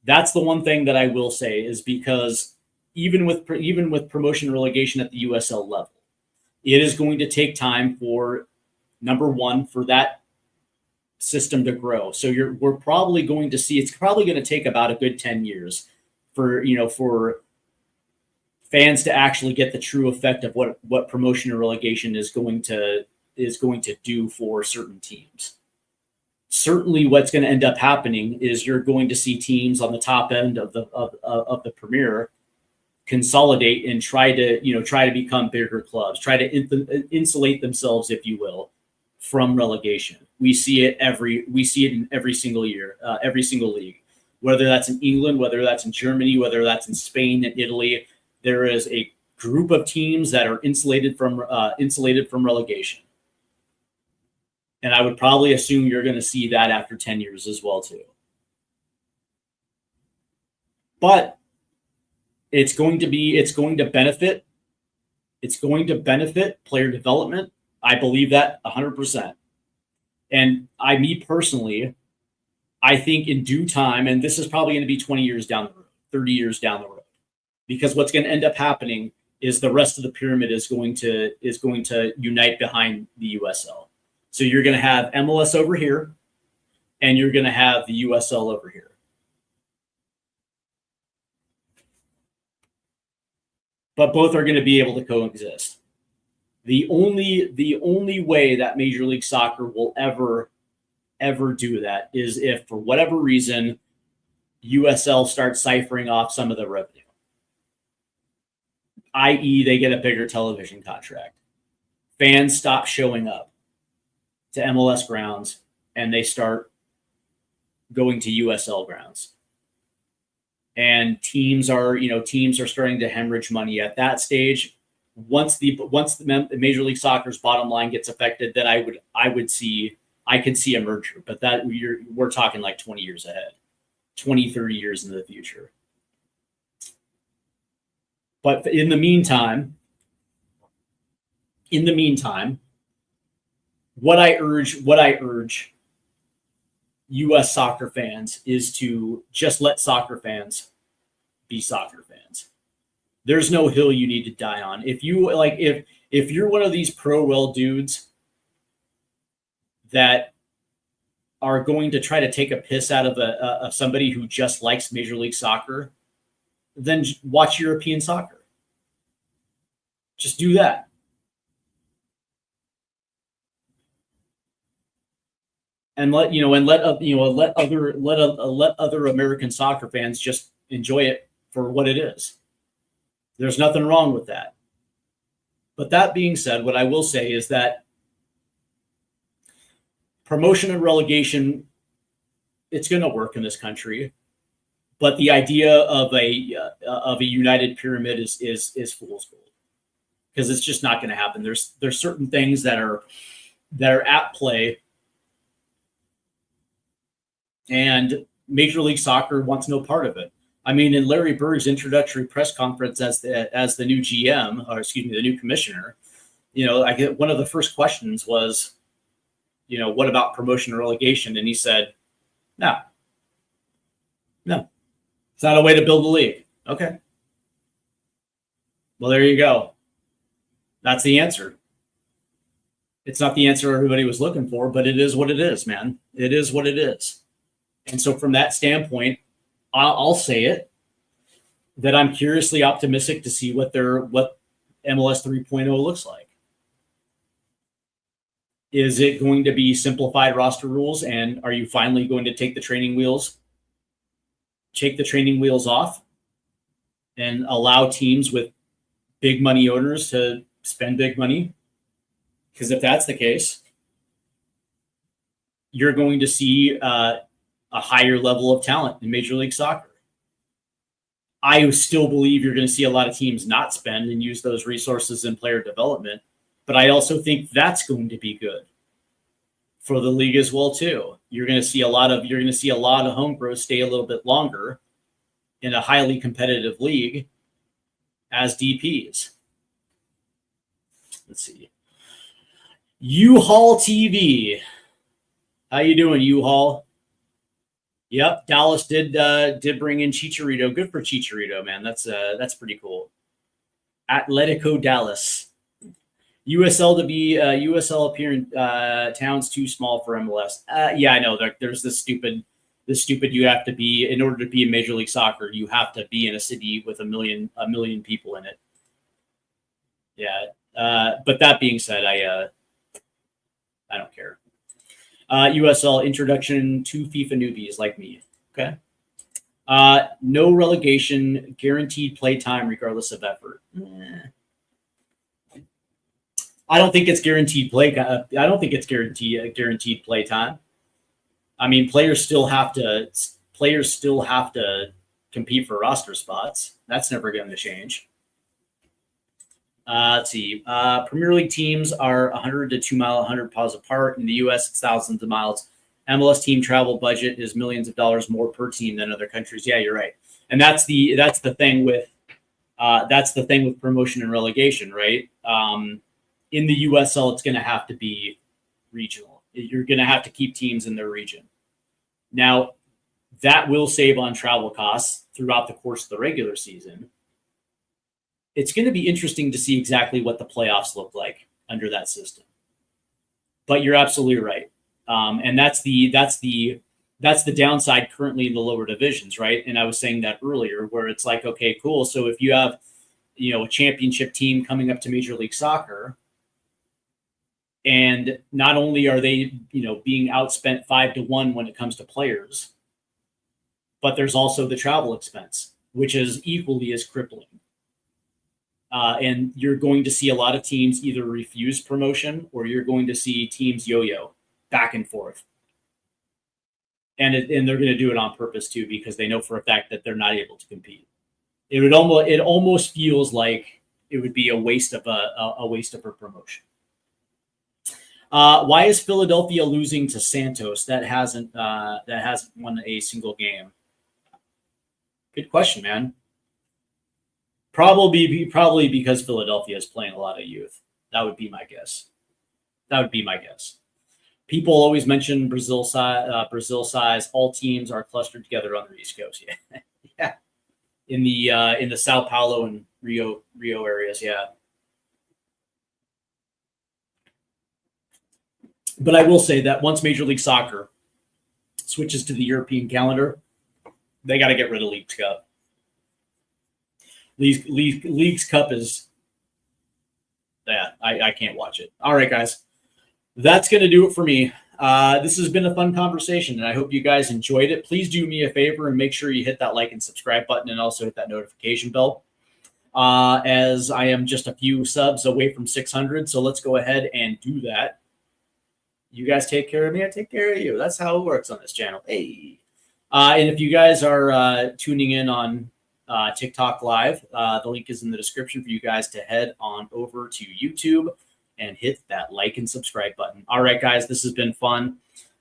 Speaker 2: That's the one thing that I will say, is because even with promotion and relegation at the USL level, it is going to take time for, number one, for that system to grow. So we're probably going to see, it's probably going to take about a good 10 years for fans to actually get the true effect of what promotion and relegation is going to do for certain teams. Certainly what's going to end up happening is you're going to see teams on the top end of the Premier consolidate and try to become bigger clubs, try to insulate themselves, if you will, from relegation. We see it in every single year, every single league, whether that's in England, whether that's in Germany, whether that's in Spain and Italy. There is a group of teams that are insulated from relegation. And I would probably assume you're going to see that after 10 years as well, too. But it's going to benefit player development. I believe that 100%. And me personally, I think in due time, and this is probably going to be 20 years down the road, 30 years down the road, because what's going to end up happening is the rest of the pyramid is going to unite behind the USL. So you're going to have MLS over here, and you're going to have the USL over here. But both are going to be able to coexist. The only way that Major League Soccer will ever do that is if, for whatever reason, USL starts ciphering off some of the revenue, i.e., they get a bigger television contract. Fans stop showing up to MLS grounds, and they start going to USL grounds. And teams are starting to hemorrhage money at that stage. Once the Major League Soccer's bottom line gets affected, then I could see a merger. But that we're talking like 20 years ahead, 20, 30 years into the future. But in the meantime, what I urge U.S. soccer fans is to just let soccer fans be soccer fans. There's no hill you need to die on. If you're one of these pro-well dudes that are going to try to take a piss out of somebody who just likes Major League Soccer, then watch European soccer. Just do that. And let other American soccer fans just enjoy it for what it is. There's nothing wrong with that. But that being said, what I will say is that promotion and relegation, it's going to work in this country, but the idea of a united pyramid is fool's gold, because it's just not going to happen. There's certain things that are at play. And Major League Soccer wants no part of it. I mean, in Larry Bird's introductory press conference as the new GM, or excuse me, the new commissioner, I get one of the first questions was, what about promotion and relegation? And he said, no, it's not a way to build a league. Okay. Well, there you go. That's the answer. It's not the answer everybody was looking for, but it is what it is, man. It is what it is. And so from that standpoint, I'll say it, that I'm curiously optimistic to see what MLS 3.0 looks like. Is it going to be simplified roster rules? And are you finally going to take the training wheels off and allow teams with big money owners to spend big money? Because if that's the case, you're going to see a higher level of talent in Major League Soccer. I still believe you're going to see a lot of teams not spend and use those resources in player development, but I also think that's going to be good for the league as well too. You're going to see a lot of home growth stay a little bit longer in a highly competitive league, as DPs. Let's see. U-Haul TV. How you doing, U-Haul? Yep, Dallas did bring in Chicharito. Good for Chicharito, man. That's pretty cool. Atletico Dallas. USL appearance town's too small for MLS. Yeah, I know. There's this stupid. You have to be, in order to be in Major League Soccer, you have to be in a city with a million people in it. Yeah, but that being said, I don't care. USL introduction to FIFA newbies like me. Okay. No relegation, guaranteed play time regardless of effort. I don't think it's guaranteed play. I don't think it's guaranteed play time. I mean, players still have to compete for roster spots. That's never going to change. Let's see. Premier League teams are 100 to 2 miles, 100 miles apart. In the U.S., it's thousands of miles. MLS team travel budget is millions of dollars more per team than other countries. Yeah, you're right. And that's the thing with promotion and relegation, right? In the USL, it's going to have to be regional. You're going to have to keep teams in their region. Now, that will save on travel costs throughout the course of the regular season. It's going to be interesting to see exactly what the playoffs look like under that system. But you're absolutely right. And that's the downside currently in the lower divisions, right? And I was saying that earlier, where it's like, okay, cool. So if you have, a championship team coming up to Major League Soccer, and not only are they, being outspent 5-1 when it comes to players, but there's also the travel expense, which is equally as crippling. And you're going to see a lot of teams either refuse promotion, or you're going to see teams yo-yo back and forth. And they're going to do it on purpose too, because they know for a fact that they're not able to compete. It almost feels like it would be a waste of a promotion. Why is Philadelphia losing to Santos that hasn't won a single game? Good question, man. Probably because Philadelphia is playing a lot of youth. That would be my guess. People always mention Brazil size. All teams are clustered together on the East Coast. Yeah, yeah. In the Sao Paulo and Rio areas. Yeah. But I will say that once Major League Soccer switches to the European calendar, they got to get rid of Leagues Cup. Leagues Cup is, yeah, I can't watch it. All right, guys. That's going to do it for me. This has been a fun conversation, and I hope you guys enjoyed it. Please do me a favor and make sure you hit that like and subscribe button, and also hit that notification bell, as I am just a few subs away from 600. So let's go ahead and do that. You guys take care of me. I take care of you. That's how it works on this channel. Hey. And if you guys are tuning in on TikTok Live, the link is in the description for you guys to head on over to YouTube and hit that like and subscribe button. All right, guys, this has been fun.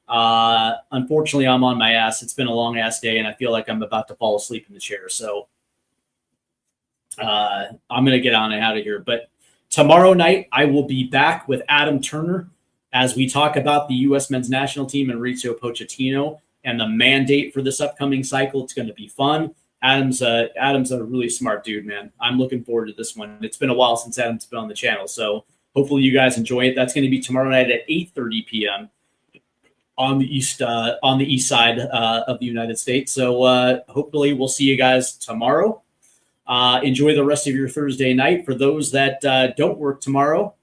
Speaker 2: Unfortunately, I'm on my ass. It's been a long-ass day, and I feel like I'm about to fall asleep in the chair. So I'm going to get on and out of here. But tomorrow night, I will be back with Adam Turner as we talk about the U.S. men's national team and Mauricio Pochettino and the mandate for this upcoming cycle. It's going to be fun. Adam's a really smart dude, man. I'm looking forward to this one. It's been a while since Adam's been on the channel, so hopefully you guys enjoy it. That's going to be tomorrow night at 8:30 p.m. on the east side of the United States. So hopefully we'll see you guys tomorrow. Enjoy the rest of your Thursday night. For those that don't work tomorrow,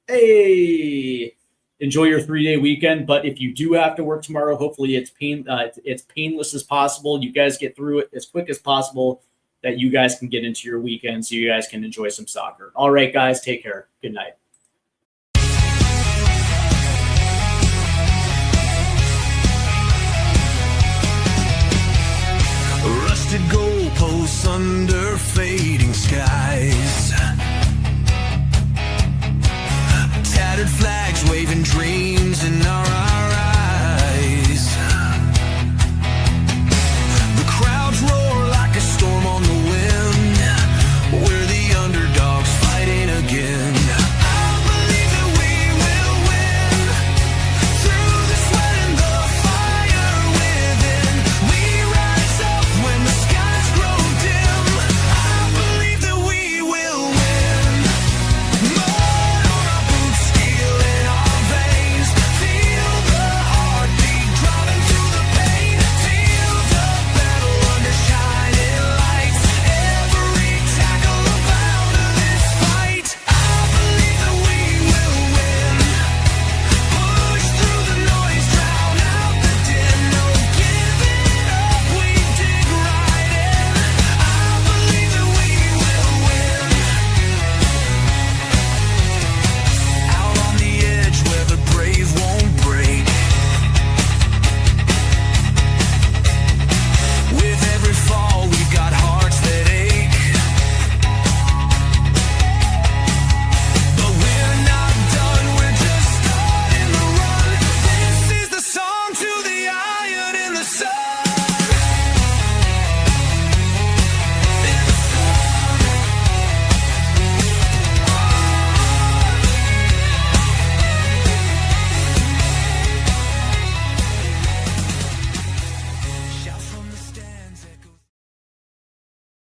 Speaker 2: hey, enjoy your 3-day weekend. But if you do have to work tomorrow, hopefully it's painless as possible. You guys get through it as quick as possible, that you guys can get into your weekend so you guys can enjoy some soccer. All right, guys, take care. Good night.
Speaker 1: Rusted goalposts under fade.